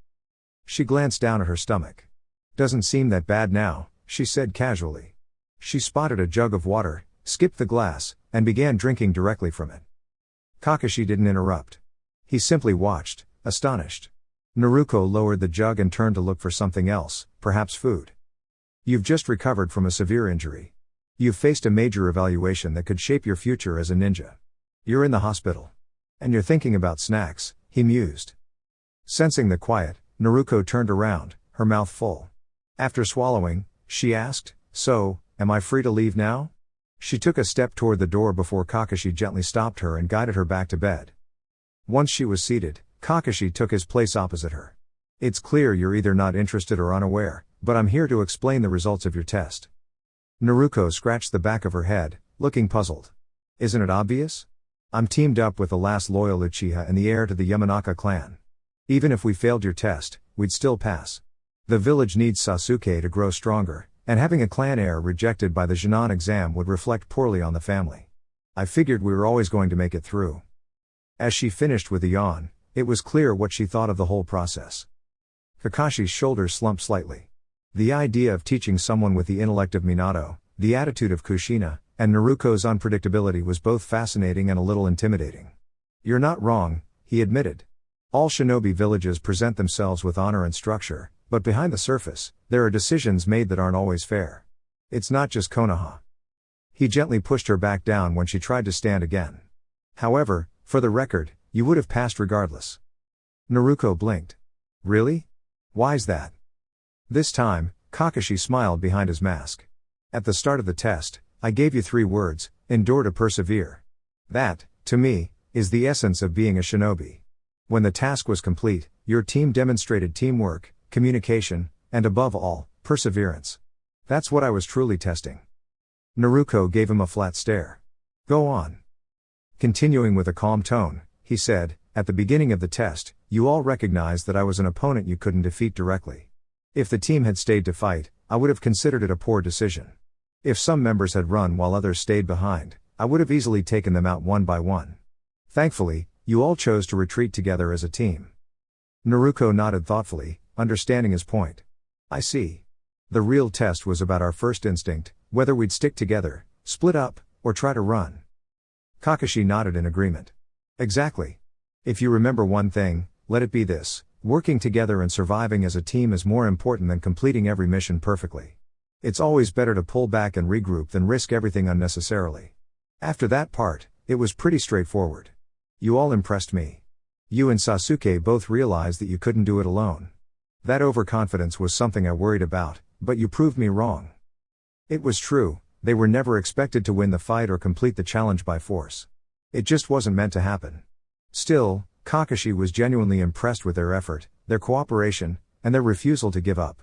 She glanced down at her stomach. Doesn't seem that bad now, she said casually. She spotted a jug of water, skipped the glass, and began drinking directly from it. Kakashi didn't interrupt. He simply watched, astonished. Naruko lowered the jug and turned to look for something else, perhaps food. You've just recovered from a severe injury. You've faced a major evaluation that could shape your future as a ninja. You're in the hospital. And you're thinking about snacks, he mused. Sensing the quiet, Naruko turned around, her mouth full. After swallowing, she asked, So, am I free to leave now? She took a step toward the door before Kakashi gently stopped her and guided her back to bed. Once she was seated, Kakashi took his place opposite her. It's clear you're either not interested or unaware, but I'm here to explain the results of your test. Naruko scratched the back of her head, looking puzzled. Isn't it obvious? I'm teamed up with the last loyal Uchiha and the heir to the Yamanaka clan. Even if we failed your test, we'd still pass. The village needs Sasuke to grow stronger, and having a clan heir rejected by the Jinan exam would reflect poorly on the family. I figured we were always going to make it through. As she finished with a yawn, it was clear what she thought of the whole process. Kakashi's shoulders slumped slightly. The idea of teaching someone with the intellect of Minato, the attitude of Kushina, and Naruko's unpredictability was both fascinating and a little intimidating. You're not wrong, he admitted. All shinobi villages present themselves with honor and structure, but behind the surface, there are decisions made that aren't always fair. It's not just Konoha. He gently pushed her back down when she tried to stand again. However, for the record, you would have passed regardless. Naruko blinked. Really? Why's that? This time, Kakashi smiled behind his mask. At the start of the test, I gave you 3 words, endure to persevere. That, to me, is the essence of being a shinobi. When the task was complete, your team demonstrated teamwork, communication, and above all, perseverance. That's what I was truly testing. Naruko gave him a flat stare. Go on. Continuing with a calm tone, he said, at the beginning of the test, you all recognized that I was an opponent you couldn't defeat directly. If the team had stayed to fight, I would have considered it a poor decision. If some members had run while others stayed behind, I would have easily taken them out one by one. Thankfully, you all chose to retreat together as a team. Naruko nodded thoughtfully, understanding his point. I see. The real test was about our first instinct, whether we'd stick together, split up, or try to run. Kakashi nodded in agreement. Exactly. If you remember one thing, let it be this: working together and surviving as a team is more important than completing every mission perfectly. It's always better to pull back and regroup than risk everything unnecessarily. After that part, it was pretty straightforward. You all impressed me. You and Sasuke both realized that you couldn't do it alone. That overconfidence was something I worried about, but you proved me wrong. It was true, they were never expected to win the fight or complete the challenge by force. It just wasn't meant to happen. Still, Kakashi was genuinely impressed with their effort, their cooperation, and their refusal to give up.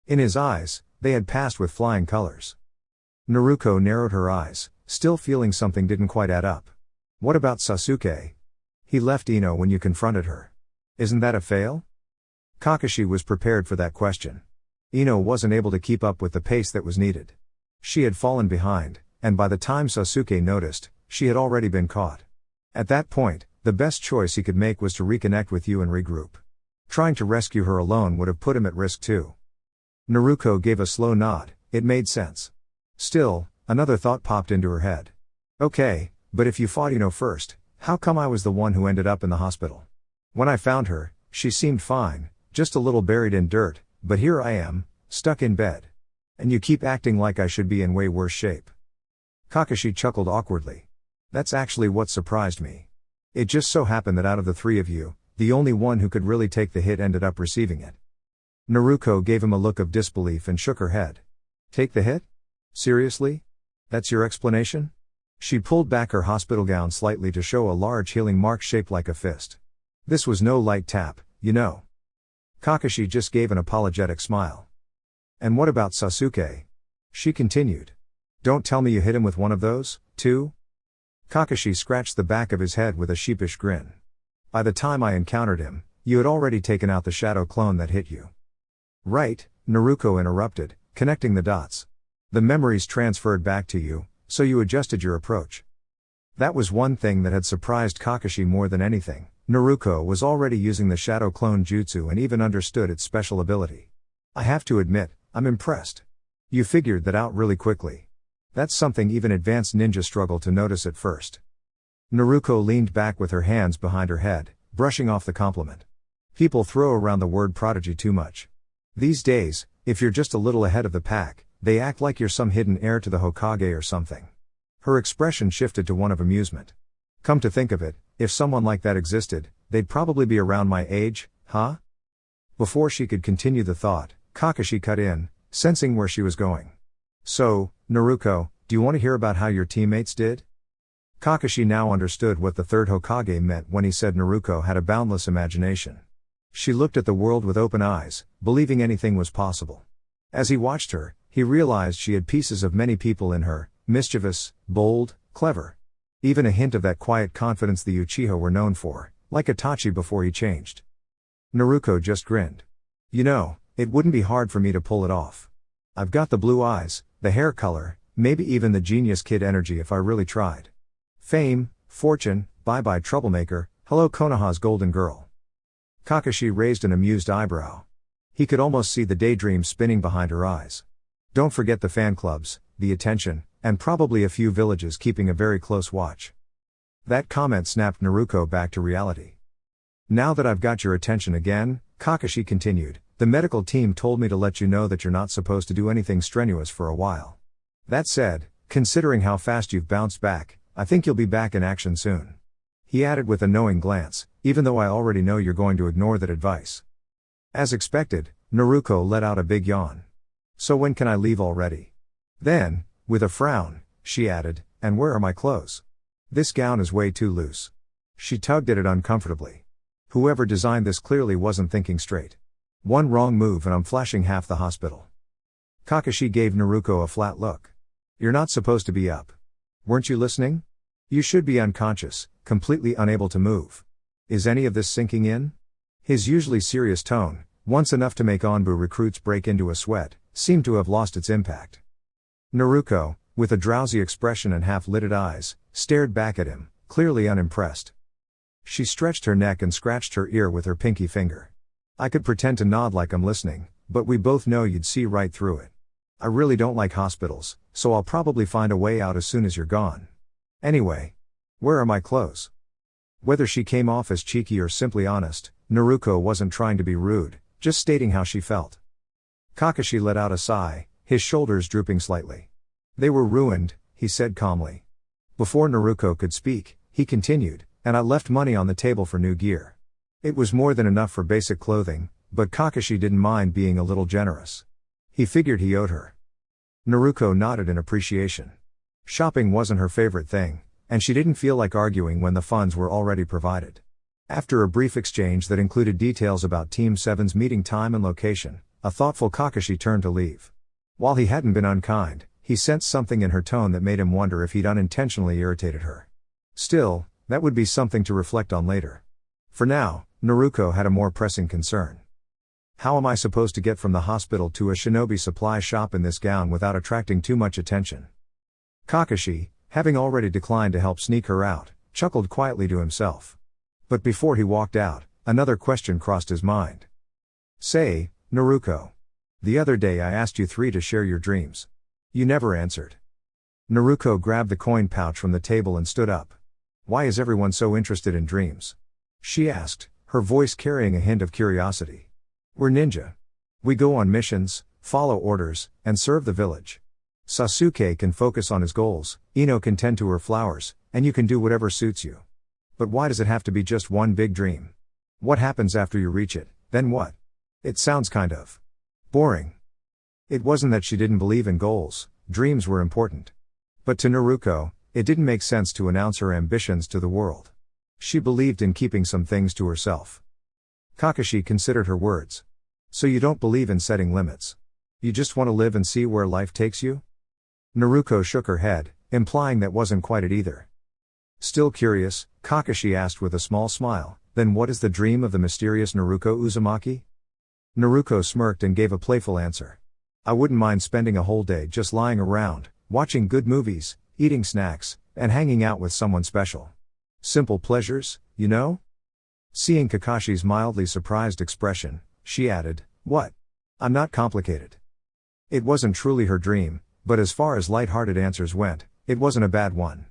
In his eyes, they had passed with flying colors. Naruko narrowed her eyes, still feeling something didn't quite add up. What about Sasuke? He left Ino when you confronted her. Isn't that a fail? Kakashi was prepared for that question. Ino wasn't able to keep up with the pace that was needed. She had fallen behind, and by the time Sasuke noticed, she had already been caught. At that point, the best choice he could make was to reconnect with you and regroup. Trying to rescue her alone would have put him at risk too. Naruko gave a slow nod. It made sense. Still, another thought popped into her head. Okay, but if you fought Ino first, how come I was the one who ended up in the hospital? When I found her, she seemed fine, just a little buried in dirt, but here I am, stuck in bed. And you keep acting like I should be in way worse shape. Kakashi chuckled awkwardly. That's actually what surprised me. It just so happened that out of the three of you, the only one who could really take the hit ended up receiving it. Naruko gave him a look of disbelief and shook her head. Take the hit? Seriously? That's your explanation? She pulled back her hospital gown slightly to show a large healing mark shaped like a fist. This was no light tap, you know. Kakashi just gave an apologetic smile. And what about Sasuke? She continued. Don't tell me you hit him with one of those, too? Kakashi scratched the back of his head with a sheepish grin. By the time I encountered him, you had already taken out the shadow clone that hit you. Right, Naruko interrupted, connecting the dots. The memories transferred back to you, so you adjusted your approach. That was one thing that had surprised Kakashi more than anything. Naruko was already using the shadow clone jutsu and even understood its special ability. I have to admit, I'm impressed. You figured that out really quickly. That's something even advanced ninja struggle to notice at first. Naruko leaned back with her hands behind her head, brushing off the compliment. People throw around the word prodigy too much. These days, if you're just a little ahead of the pack, they act like you're some hidden heir to the Hokage or something. Her expression shifted to one of amusement. Come to think of it, if someone like that existed, they'd probably be around my age, huh? Before she could continue the thought, Kakashi cut in, sensing where she was going. So, Naruko, do you want to hear about how your teammates did? Kakashi now understood what the third Hokage meant when he said Naruko had a boundless imagination. She looked at the world with open eyes, believing anything was possible. As he watched her, he realized she had pieces of many people in her, mischievous, bold, clever. Even a hint of that quiet confidence the Uchiha were known for, like Itachi before he changed. Naruko just grinned. You know, it wouldn't be hard for me to pull it off. I've got the blue eyes, the hair color, maybe even the genius kid energy if I really tried. Fame, fortune, bye-bye troublemaker, hello Konoha's golden girl. Kakashi raised an amused eyebrow. He could almost see the daydream spinning behind her eyes. Don't forget the fan clubs, the attention, and probably a few villages keeping a very close watch. That comment snapped Naruko back to reality. Now that I've got your attention again, Kakashi continued, the medical team told me to let you know that you're not supposed to do anything strenuous for a while. That said, considering how fast you've bounced back, I think you'll be back in action soon. He added with a knowing glance, even though I already know you're going to ignore that advice. As expected, Naruko let out a big yawn. So when can I leave already? Then, with a frown, she added, and where are my clothes? This gown is way too loose. She tugged at it uncomfortably. Whoever designed this clearly wasn't thinking straight. One wrong move and I'm flashing half the hospital. Kakashi gave Naruko a flat look. You're not supposed to be up. Weren't you listening? You should be unconscious, completely unable to move. Is any of this sinking in? His usually serious tone, once enough to make Onbu recruits break into a sweat, seemed to have lost its impact. Naruko, with a drowsy expression and half-lidded eyes, stared back at him, clearly unimpressed. She stretched her neck and scratched her ear with her pinky finger. I could pretend to nod like I'm listening, but we both know you'd see right through it. I really don't like hospitals, so I'll probably find a way out as soon as you're gone. Anyway, where are my clothes? Whether she came off as cheeky or simply honest, Naruko wasn't trying to be rude, just stating how she felt. Kakashi let out a sigh, his shoulders drooping slightly. They were ruined, he said calmly. Before Naruko could speak, he continued, and I left money on the table for new gear. It was more than enough for basic clothing, but Kakashi didn't mind being a little generous. He figured he owed her. Naruko nodded in appreciation. Shopping wasn't her favorite thing, and she didn't feel like arguing when the funds were already provided. After a brief exchange that included details about Team 7's meeting time and location, a thoughtful Kakashi turned to leave. While he hadn't been unkind, He sensed something in her tone that made him wonder if he'd unintentionally irritated her. Still, that would be something to reflect on later. For now, Naruko had a more pressing concern. How am I supposed to get from the hospital to a shinobi supply shop in this gown without attracting too much attention? Kakashi, having already declined to help sneak her out, chuckled quietly to himself. But before he walked out, another question crossed his mind. Say, Naruko. The other day I asked you three to share your dreams. You never answered. Naruko grabbed the coin pouch from the table and stood up. Why is everyone so interested in dreams? She asked, her voice carrying a hint of curiosity. We're ninja. We go on missions, follow orders, and serve the village. Sasuke can focus on his goals, Ino can tend to her flowers, and you can do whatever suits you. But why does it have to be just one big dream? What happens after you reach it, then what? It sounds kind of boring. It wasn't that she didn't believe in goals, dreams were important. But to Naruko, it didn't make sense to announce her ambitions to the world. She believed in keeping some things to herself. Kakashi considered her words. So you don't believe in setting limits? You just want to live and see where life takes you? Naruko shook her head, implying that wasn't quite it either. Still curious, Kakashi asked with a small smile, then what is the dream of the mysterious Naruko Uzumaki? Naruko smirked and gave a playful answer. I wouldn't mind spending a whole day just lying around, watching good movies, eating snacks, and hanging out with someone special. Simple pleasures, you know? Seeing Kakashi's mildly surprised expression, she added, what? I'm not complicated. It wasn't truly her dream, but as far as light-hearted answers went, it wasn't a bad one.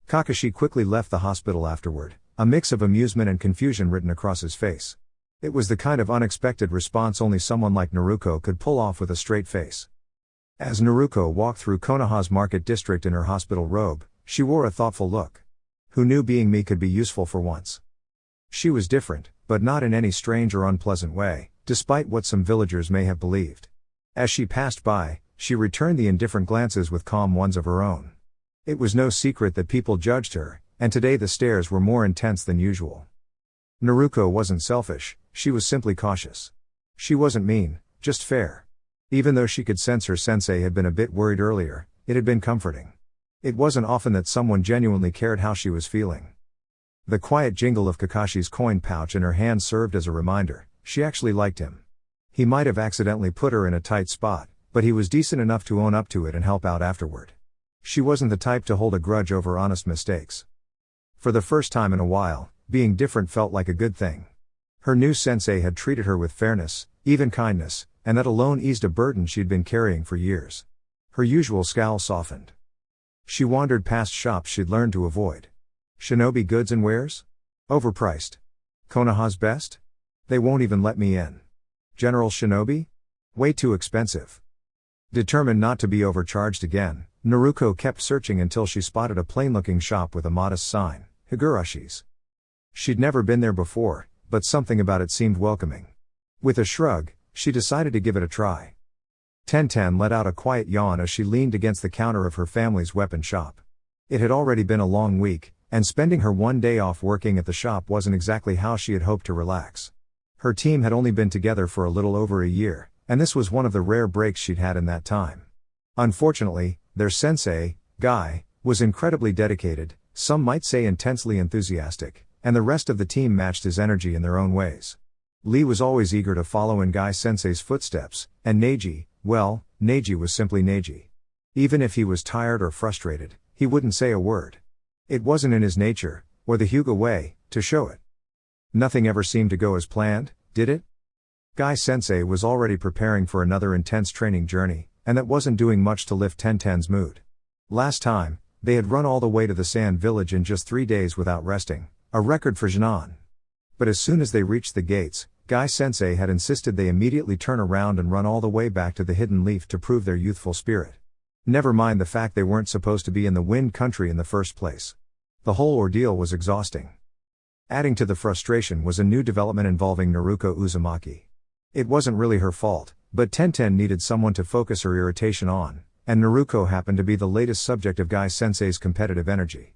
Kakashi quickly left the hospital afterward, a mix of amusement and confusion written across his face. It was the kind of unexpected response only someone like Naruko could pull off with a straight face. As Naruko walked through Konoha's market district in her hospital robe, she wore a thoughtful look. Who knew being me could be useful for once? She was different, but not in any strange or unpleasant way, despite what some villagers may have believed. As she passed by, she returned the indifferent glances with calm ones of her own. It was no secret that people judged her, and today the stares were more intense than usual. Naruko wasn't selfish, she was simply cautious. She wasn't mean, just fair. Even though she could sense her sensei had been a bit worried earlier, it had been comforting. It wasn't often that someone genuinely cared how she was feeling. The quiet jingle of Kakashi's coin pouch in her hand served as a reminder, she actually liked him. He might have accidentally put her in a tight spot, but he was decent enough to own up to it and help out afterward. She wasn't the type to hold a grudge over honest mistakes. For the first time in a while, being different felt like a good thing. Her new sensei had treated her with fairness, even kindness, and that alone eased a burden she'd been carrying for years. Her usual scowl softened. She wandered past shops she'd learned to avoid. Shinobi goods and wares? Overpriced. Konoha's best? They won't even let me in. General Shinobi? Way too expensive. Determined not to be overcharged again, Naruko kept searching until she spotted a plain-looking shop with a modest sign, Higurashi's. She'd never been there before, but something about it seemed welcoming. With a shrug, she decided to give it a try. Tenten let out a quiet yawn as she leaned against the counter of her family's weapon shop. It had already been a long week, and spending her one day off working at the shop wasn't exactly how she had hoped to relax. Her team had only been together for a little over a year, and this was one of the rare breaks she'd had in that time. Unfortunately, their sensei, Guy, was incredibly dedicated, some might say intensely enthusiastic, and the rest of the team matched his energy in their own ways. Lee was always eager to follow in Guy sensei's footsteps, and Neji, well, Neji was simply Neji. Even if he was tired or frustrated, he wouldn't say a word. It wasn't in his nature, or the Hyuga way, to show it. Nothing ever seemed to go as planned, did it? Guy sensei was already preparing for another intense training journey, and that wasn't doing much to lift Tenten's mood. Last time, they had run all the way to the Sand Village in just 3 days without resting, a record for Jinan. But as soon as they reached the gates, Guy sensei had insisted they immediately turn around and run all the way back to the Hidden Leaf to prove their youthful spirit. Never mind the fact they weren't supposed to be in the Wind Country in the first place. The whole ordeal was exhausting. Adding to the frustration was a new development involving Naruko Uzumaki. It wasn't really her fault, but Tenten needed someone to focus her irritation on, and Naruko happened to be the latest subject of Guy sensei's competitive energy.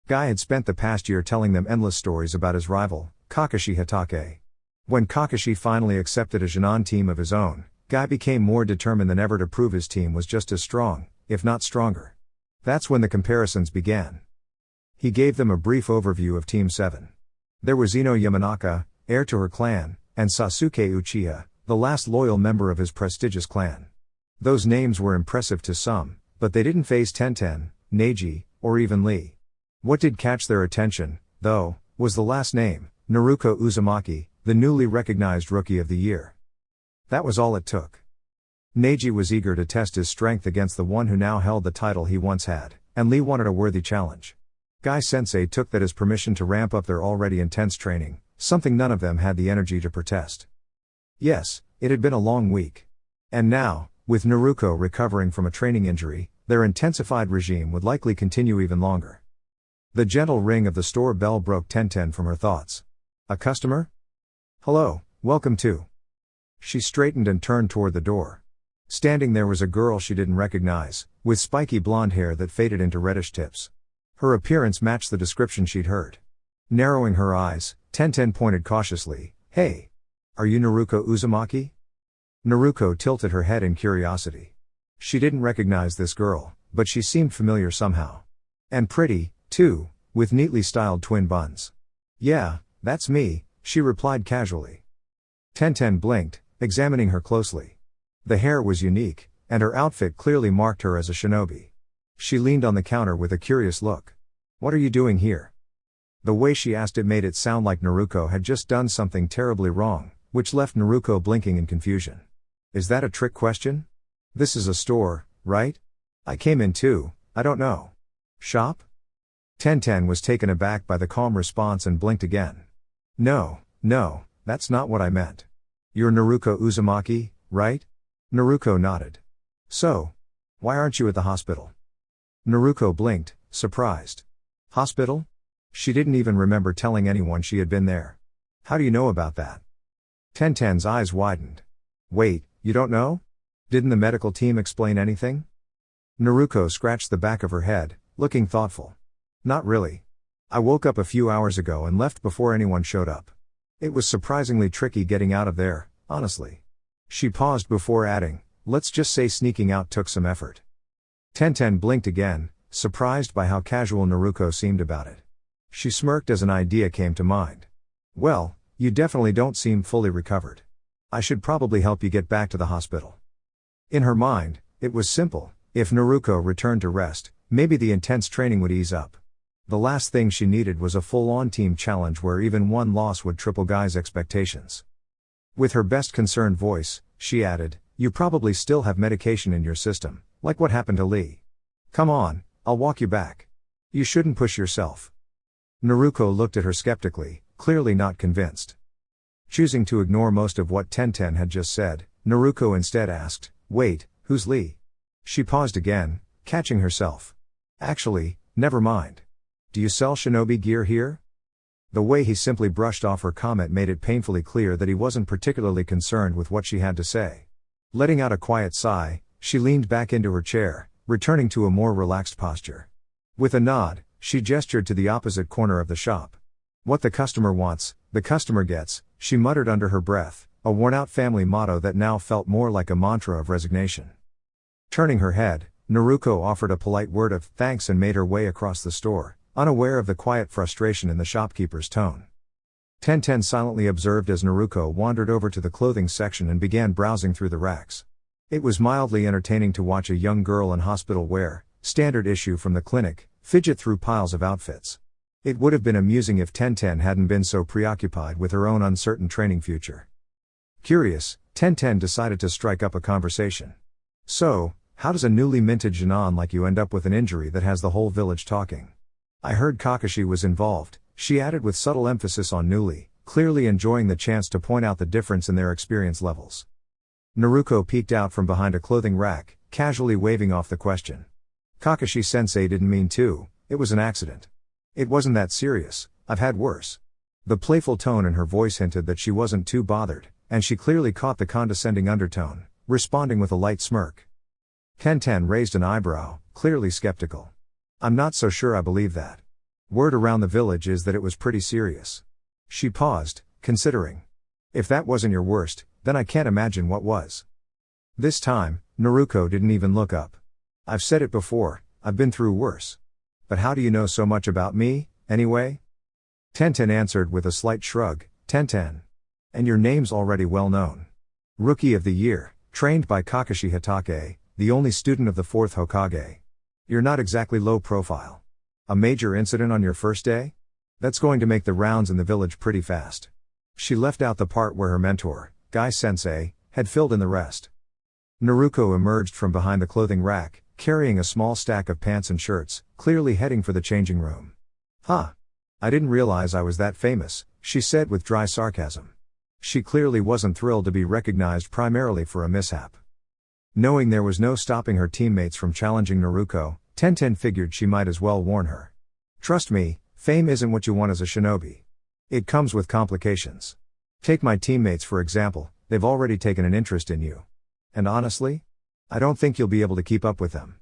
Guy had spent the past year telling them endless stories about his rival, Kakashi Hatake. When Kakashi finally accepted a Jinan team of his own, Guy became more determined than ever to prove his team was just as strong, if not stronger. That's when the comparisons began. He gave them a brief overview of Team 7. There was Ino Yamanaka, heir to her clan, and Sasuke Uchiha, the last loyal member of his prestigious clan. Those names were impressive to some, but they didn't faze Tenten, Neji, or even Lee. What did catch their attention, though, was the last name, Naruko Uzumaki, the newly recognized Rookie of the Year. That was all it took. Neji was eager to test his strength against the one who now held the title he once had, and Lee wanted a worthy challenge. Guy-sensei took that as permission to ramp up their already intense training, something none of them had the energy to protest. Yes, it had been a long week. And now, with Naruko recovering from a training injury, their intensified regime would likely continue even longer. The gentle ring of the store bell broke Tenten from her thoughts. A customer? Hello, welcome to. She straightened and turned toward the door. Standing there was a girl she didn't recognize, with spiky blonde hair that faded into reddish tips. Her appearance matched the description she'd heard. Narrowing her eyes, Tenten pointed cautiously, "Hey! Are you Naruko Uzumaki?" Naruko tilted her head in curiosity. She didn't recognize this girl, but she seemed familiar somehow. And pretty, too, with neatly styled twin buns. "Yeah, that's me," she replied casually. Tenten blinked, examining her closely. The hair was unique, and her outfit clearly marked her as a shinobi. She leaned on the counter with a curious look. "What are you doing here?" The way she asked it made it sound like Naruko had just done something terribly wrong, which left Naruko blinking in confusion. Is that a trick question? This is a store, right? I came in too, I don't know. Shop? Tenten was taken aback by the calm response and blinked again. No, that's not what I meant. You're Naruko Uzumaki, right? Naruko nodded. So, why aren't you at the hospital? Naruko blinked, surprised. Hospital? She didn't even remember telling anyone she had been there. How do you know about that? Tenten's eyes widened. Wait, you don't know? Didn't the medical team explain anything? Naruko scratched the back of her head, looking thoughtful. Not really. I woke up a few hours ago and left before anyone showed up. It was surprisingly tricky getting out of there, honestly. She paused before adding, let's just say sneaking out took some effort. Tenten blinked again, surprised by how casual Naruko seemed about it. She smirked as an idea came to mind. Well, you definitely don't seem fully recovered. I should probably help you get back to the hospital. In her mind, it was simple. If Naruko returned to rest, maybe the intense training would ease up. The last thing she needed was a full-on team challenge where even one loss would triple Guy's expectations. With her best concerned voice, she added, you probably still have medication in your system, like what happened to Lee. Come on, I'll walk you back. You shouldn't push yourself. Naruko looked at her skeptically, clearly not convinced. Choosing to ignore most of what Tenten had just said, Naruko instead asked, wait, who's Lee? She paused again, catching herself. Actually, never mind. Do you sell shinobi gear here? The way he simply brushed off her comment made it painfully clear that he wasn't particularly concerned with what she had to say. Letting out a quiet sigh, she leaned back into her chair, returning to a more relaxed posture. With a nod, she gestured to the opposite corner of the shop. What the customer wants, the customer gets, she muttered under her breath, a worn-out family motto that now felt more like a mantra of resignation. Turning her head, Naruko offered a polite word of thanks and made her way across the store, unaware of the quiet frustration in the shopkeeper's tone. Tenten silently observed as Naruko wandered over to the clothing section and began browsing through the racks. It was mildly entertaining to watch a young girl in hospital wear, standard issue from the clinic, fidget through piles of outfits. It would have been amusing if Tenten hadn't been so preoccupied with her own uncertain training future. Curious, Tenten decided to strike up a conversation. So, how does a newly minted Jinan like you end up with an injury that has the whole village talking? I heard Kakashi was involved, she added with subtle emphasis on newly, clearly enjoying the chance to point out the difference in their experience levels. Naruko peeked out from behind a clothing rack, casually waving off the question. Kakashi-sensei didn't mean to, it was an accident. It wasn't that serious, I've had worse. The playful tone in her voice hinted that she wasn't too bothered, and she clearly caught the condescending undertone, responding with a light smirk. Tenten raised an eyebrow, clearly skeptical. I'm not so sure I believe that. Word around the village is that it was pretty serious. She paused, considering. If that wasn't your worst, then I can't imagine what was. This time, Naruko didn't even look up. I've said it before, I've been through worse. But how do you know so much about me, anyway? Tenten answered with a slight shrug, Tenten. And your name's already well known. Rookie of the Year, trained by Kakashi Hatake, the only student of the 4th Hokage. You're not exactly low profile. A major incident on your first day? That's going to make the rounds in the village pretty fast. She left out the part where her mentor, Guy-sensei, had filled in the rest. Naruko emerged from behind the clothing rack, carrying a small stack of pants and shirts, clearly heading for the changing room. Huh. I didn't realize I was that famous, she said with dry sarcasm. She clearly wasn't thrilled to be recognized primarily for a mishap. Knowing there was no stopping her teammates from challenging Naruko, Tenten figured she might as well warn her. Trust me, fame isn't what you want as a shinobi. It comes with complications. Take my teammates for example, they've already taken an interest in you. And honestly? I don't think you'll be able to keep up with them.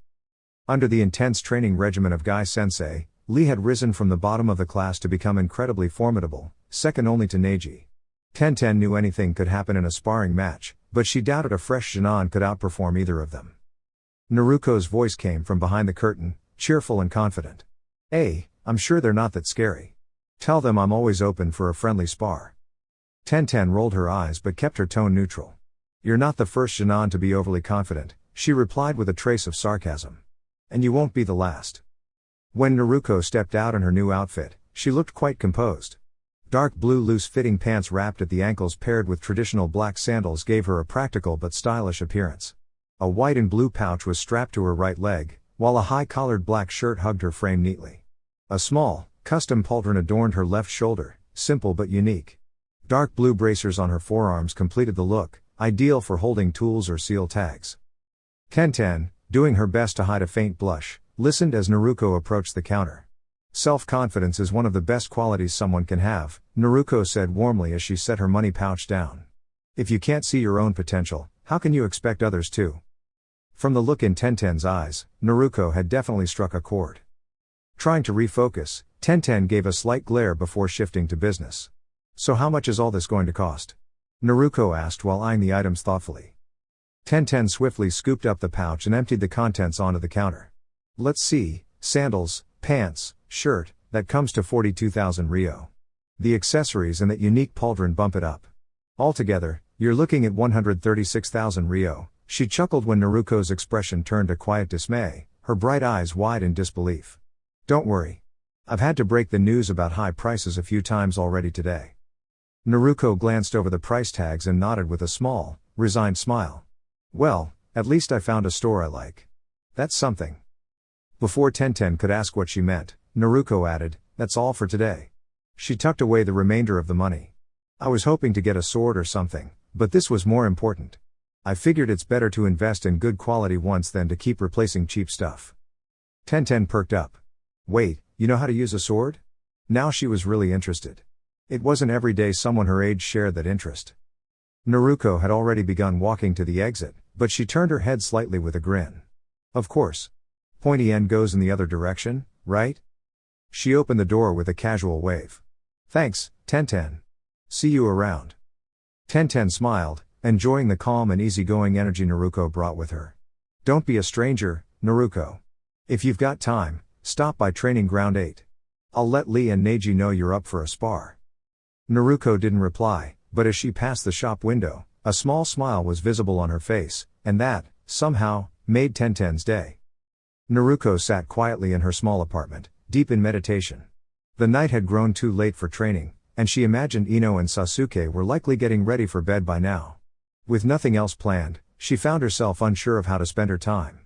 Under the intense training regimen of Guy-sensei, Lee had risen from the bottom of the class to become incredibly formidable, second only to Neji. Tenten knew anything could happen in a sparring match, but she doubted a fresh Jinan could outperform either of them. Naruko's voice came from behind the curtain, cheerful and confident. Hey, I'm sure they're not that scary. Tell them I'm always open for a friendly spar. Tenten rolled her eyes but kept her tone neutral. You're not the first Jinan to be overly confident, she replied with a trace of sarcasm. And you won't be the last. When Naruko stepped out in her new outfit, she looked quite composed. Dark blue loose-fitting pants wrapped at the ankles paired with traditional black sandals gave her a practical but stylish appearance. A white and blue pouch was strapped to her right leg, while a high-collared black shirt hugged her frame neatly. A small, custom pauldron adorned her left shoulder, simple but unique. Dark blue bracers on her forearms completed the look, ideal for holding tools or seal tags. Tenten, doing her best to hide a faint blush, listened as Naruko approached the counter. Self-confidence is one of the best qualities someone can have, Naruko said warmly as she set her money pouch down. If you can't see your own potential, how can you expect others to? From the look in Tenten's eyes, Naruko had definitely struck a chord. Trying to refocus, Tenten gave a slight glare before shifting to business. So how much is all this going to cost? Naruko asked while eyeing the items thoughtfully. Tenten swiftly scooped up the pouch and emptied the contents onto the counter. Let's see, sandals, pants, shirt, that comes to 42,000 ryo. The accessories and that unique pauldron bump it up. Altogether, you're looking at 136,000 ryo, she chuckled when Naruko's expression turned to quiet dismay, her bright eyes wide in disbelief. Don't worry. I've had to break the news about high prices a few times already today. Naruko glanced over the price tags and nodded with a small, resigned smile. Well, at least I found a store I like. That's something. Before Tenten could ask what she meant, Naruko added, that's all for today. She tucked away the remainder of the money. I was hoping to get a sword or something, but this was more important. I figured it's better to invest in good quality once than to keep replacing cheap stuff. Tenten perked up. Wait, you know how to use a sword? Now she was really interested. It wasn't every day someone her age shared that interest. Naruko had already begun walking to the exit, but she turned her head slightly with a grin. Of course. Pointy end goes in the other direction, right? She opened the door with a casual wave. Thanks, Tenten. See you around. Tenten smiled, enjoying the calm and easygoing energy Naruko brought with her. Don't be a stranger, Naruko. If you've got time, stop by Training Ground 8. I'll let Lee and Neji know you're up for a spar. Naruko didn't reply, but as she passed the shop window, a small smile was visible on her face, and that, somehow, made Tenten's day. Naruko sat quietly in her small apartment, deep in meditation. The night had grown too late for training, and she imagined Ino and Sasuke were likely getting ready for bed by now. With nothing else planned, she found herself unsure of how to spend her time.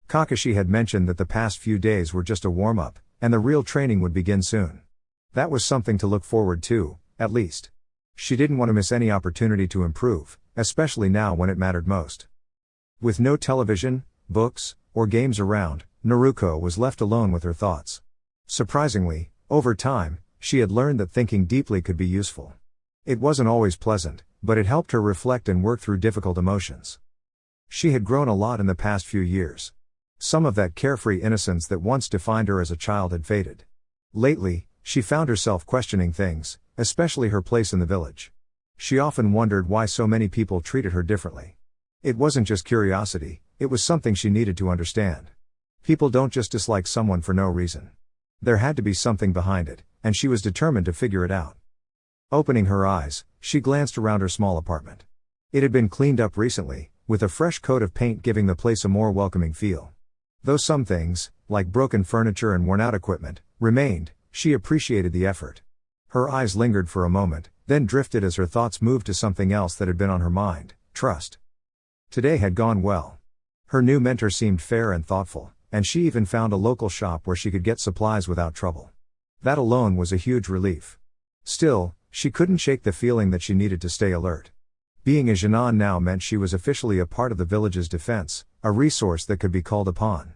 Kakashi had mentioned that the past few days were just a warm-up, and the real training would begin soon. That was something to look forward to, at least. She didn't want to miss any opportunity to improve, especially now when it mattered most. With no television, books, or games around, Naruko was left alone with her thoughts. Surprisingly, over time, she had learned that thinking deeply could be useful. It wasn't always pleasant, but it helped her reflect and work through difficult emotions. She had grown a lot in the past few years. Some of that carefree innocence that once defined her as a child had faded. Lately, she found herself questioning things, especially her place in the village. She often wondered why so many people treated her differently. It wasn't just curiosity, it was something she needed to understand. People don't just dislike someone for no reason. There had to be something behind it, and she was determined to figure it out. Opening her eyes, she glanced around her small apartment. It had been cleaned up recently, with a fresh coat of paint giving the place a more welcoming feel. Though some things, like broken furniture and worn-out equipment, remained, she appreciated the effort. Her eyes lingered for a moment, then drifted as her thoughts moved to something else that had been on her mind: trust. Today had gone well. Her new mentor seemed fair and thoughtful, and she even found a local shop where she could get supplies without trouble. That alone was a huge relief. Still, she couldn't shake the feeling that she needed to stay alert. Being a Jinan now meant she was officially a part of the village's defense, a resource that could be called upon.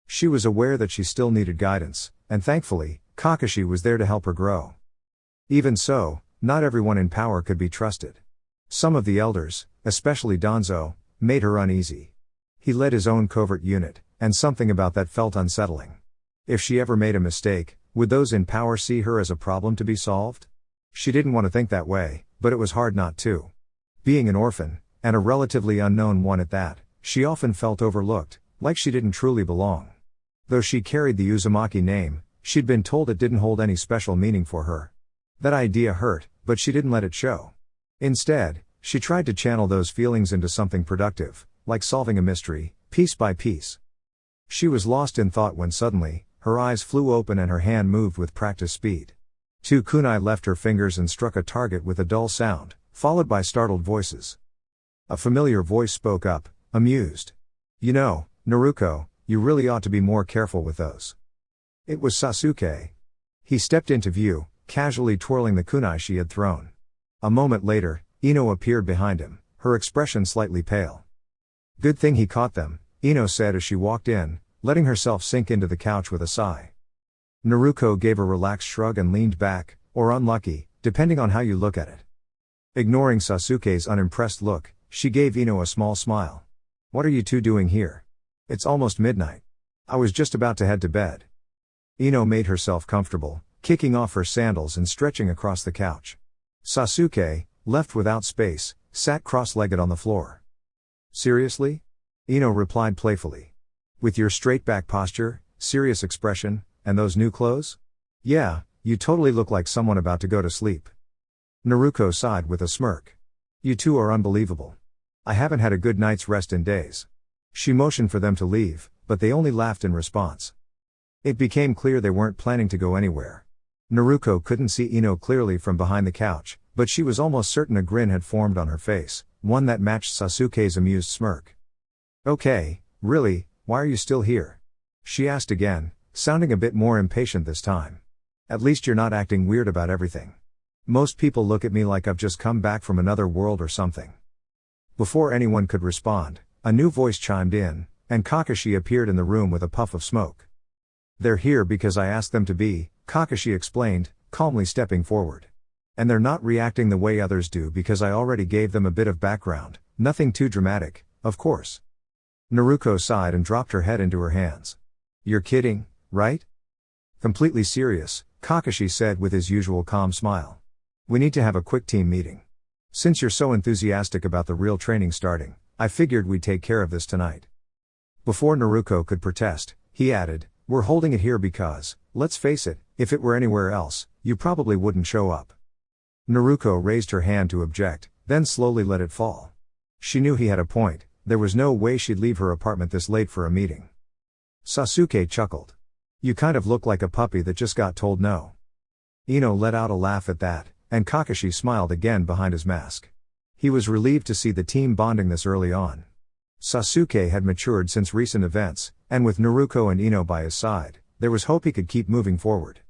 She was aware that she still needed guidance, and thankfully, Kakashi was there to help her grow. Even so, not everyone in power could be trusted. Some of the elders, especially Danzo, made her uneasy. He led his own covert unit, and something about that felt unsettling. If she ever made a mistake, would those in power see her as a problem to be solved? She didn't want to think that way, but it was hard not to. Being an orphan, and a relatively unknown one at that, she often felt overlooked, like she didn't truly belong. Though she carried the Uzumaki name, she'd been told it didn't hold any special meaning for her. That idea hurt, but she didn't let it show. Instead, she tried to channel those feelings into something productive, like solving a mystery, piece by piece. She was lost in thought when suddenly, her eyes flew open and her hand moved with practiced speed. Two kunai left her fingers and struck a target with a dull sound, followed by startled voices. A familiar voice spoke up, amused. "You know, Naruko, you really ought to be more careful with those." It was Sasuke. He stepped into view, casually twirling the kunai she had thrown. A moment later, Ino appeared behind him, her expression slightly pale. "Good thing he caught them," Ino said as she walked in, letting herself sink into the couch with a sigh. Naruko gave a relaxed shrug and leaned back, or unlucky, depending on how you look at it. Ignoring Sasuke's unimpressed look, she gave Ino a small smile. "What are you two doing here? It's almost midnight. I was just about to head to bed." Ino made herself comfortable, kicking off her sandals and stretching across the couch. Sasuke, left without space, sat cross-legged on the floor. "Seriously?" Ino replied playfully. "With your straight-back posture, serious expression, and those new clothes? Yeah, you totally look like someone about to go to sleep." Naruko sighed with a smirk. "You two are unbelievable. I haven't had a good night's rest in days." She motioned for them to leave, but they only laughed in response. It became clear they weren't planning to go anywhere. Naruko couldn't see Ino clearly from behind the couch, but she was almost certain a grin had formed on her face, one that matched Sasuke's amused smirk. "Okay, really, why are you still here?" she asked again, sounding a bit more impatient this time. "At least you're not acting weird about everything. Most people look at me like I've just come back from another world or something." Before anyone could respond, a new voice chimed in, and Kakashi appeared in the room with a puff of smoke. "They're here because I asked them to be," Kakashi explained, calmly stepping forward. "And they're not reacting the way others do because I already gave them a bit of background, nothing too dramatic, of course." Naruko sighed and dropped her head into her hands. "You're kidding, right?" "Completely serious," Kakashi said with his usual calm smile. "We need to have a quick team meeting. Since you're so enthusiastic about the real training starting, I figured we'd take care of this tonight." Before Naruko could protest, he added, "We're holding it here because, let's face it, if it were anywhere else, you probably wouldn't show up." Naruko raised her hand to object, then slowly let it fall. She knew he had a point, there was no way she'd leave her apartment this late for a meeting. Sasuke chuckled. "You kind of look like a puppy that just got told no." Ino let out a laugh at that, and Kakashi smiled again behind his mask. He was relieved to see the team bonding this early on. Sasuke had matured since recent events, and with Naruko and Ino by his side, there was hope he could keep moving forward.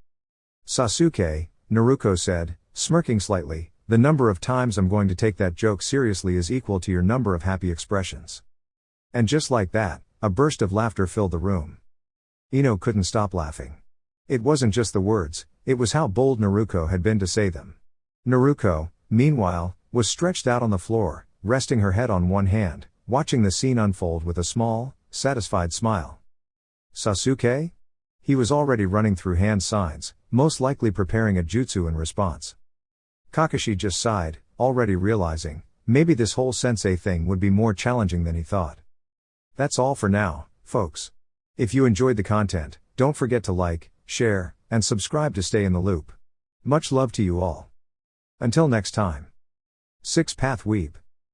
"Sasuke," Naruko said, smirking slightly, "the number of times I'm going to take that joke seriously is equal to your number of happy expressions." And just like that, a burst of laughter filled the room. Ino couldn't stop laughing. It wasn't just the words, it was how bold Naruko had been to say them. Naruko, meanwhile, was stretched out on the floor, resting her head on one hand, watching the scene unfold with a small, satisfied smile. "Sasuke?" He was already running through hand signs, most likely preparing a jutsu in response. Kakashi just sighed, already realizing, maybe this whole sensei thing would be more challenging than he thought. "That's all for now, folks. If you enjoyed the content, don't forget to like, share, and subscribe to stay in the loop. Much love to you all. Until next time. 6 Path Weeb.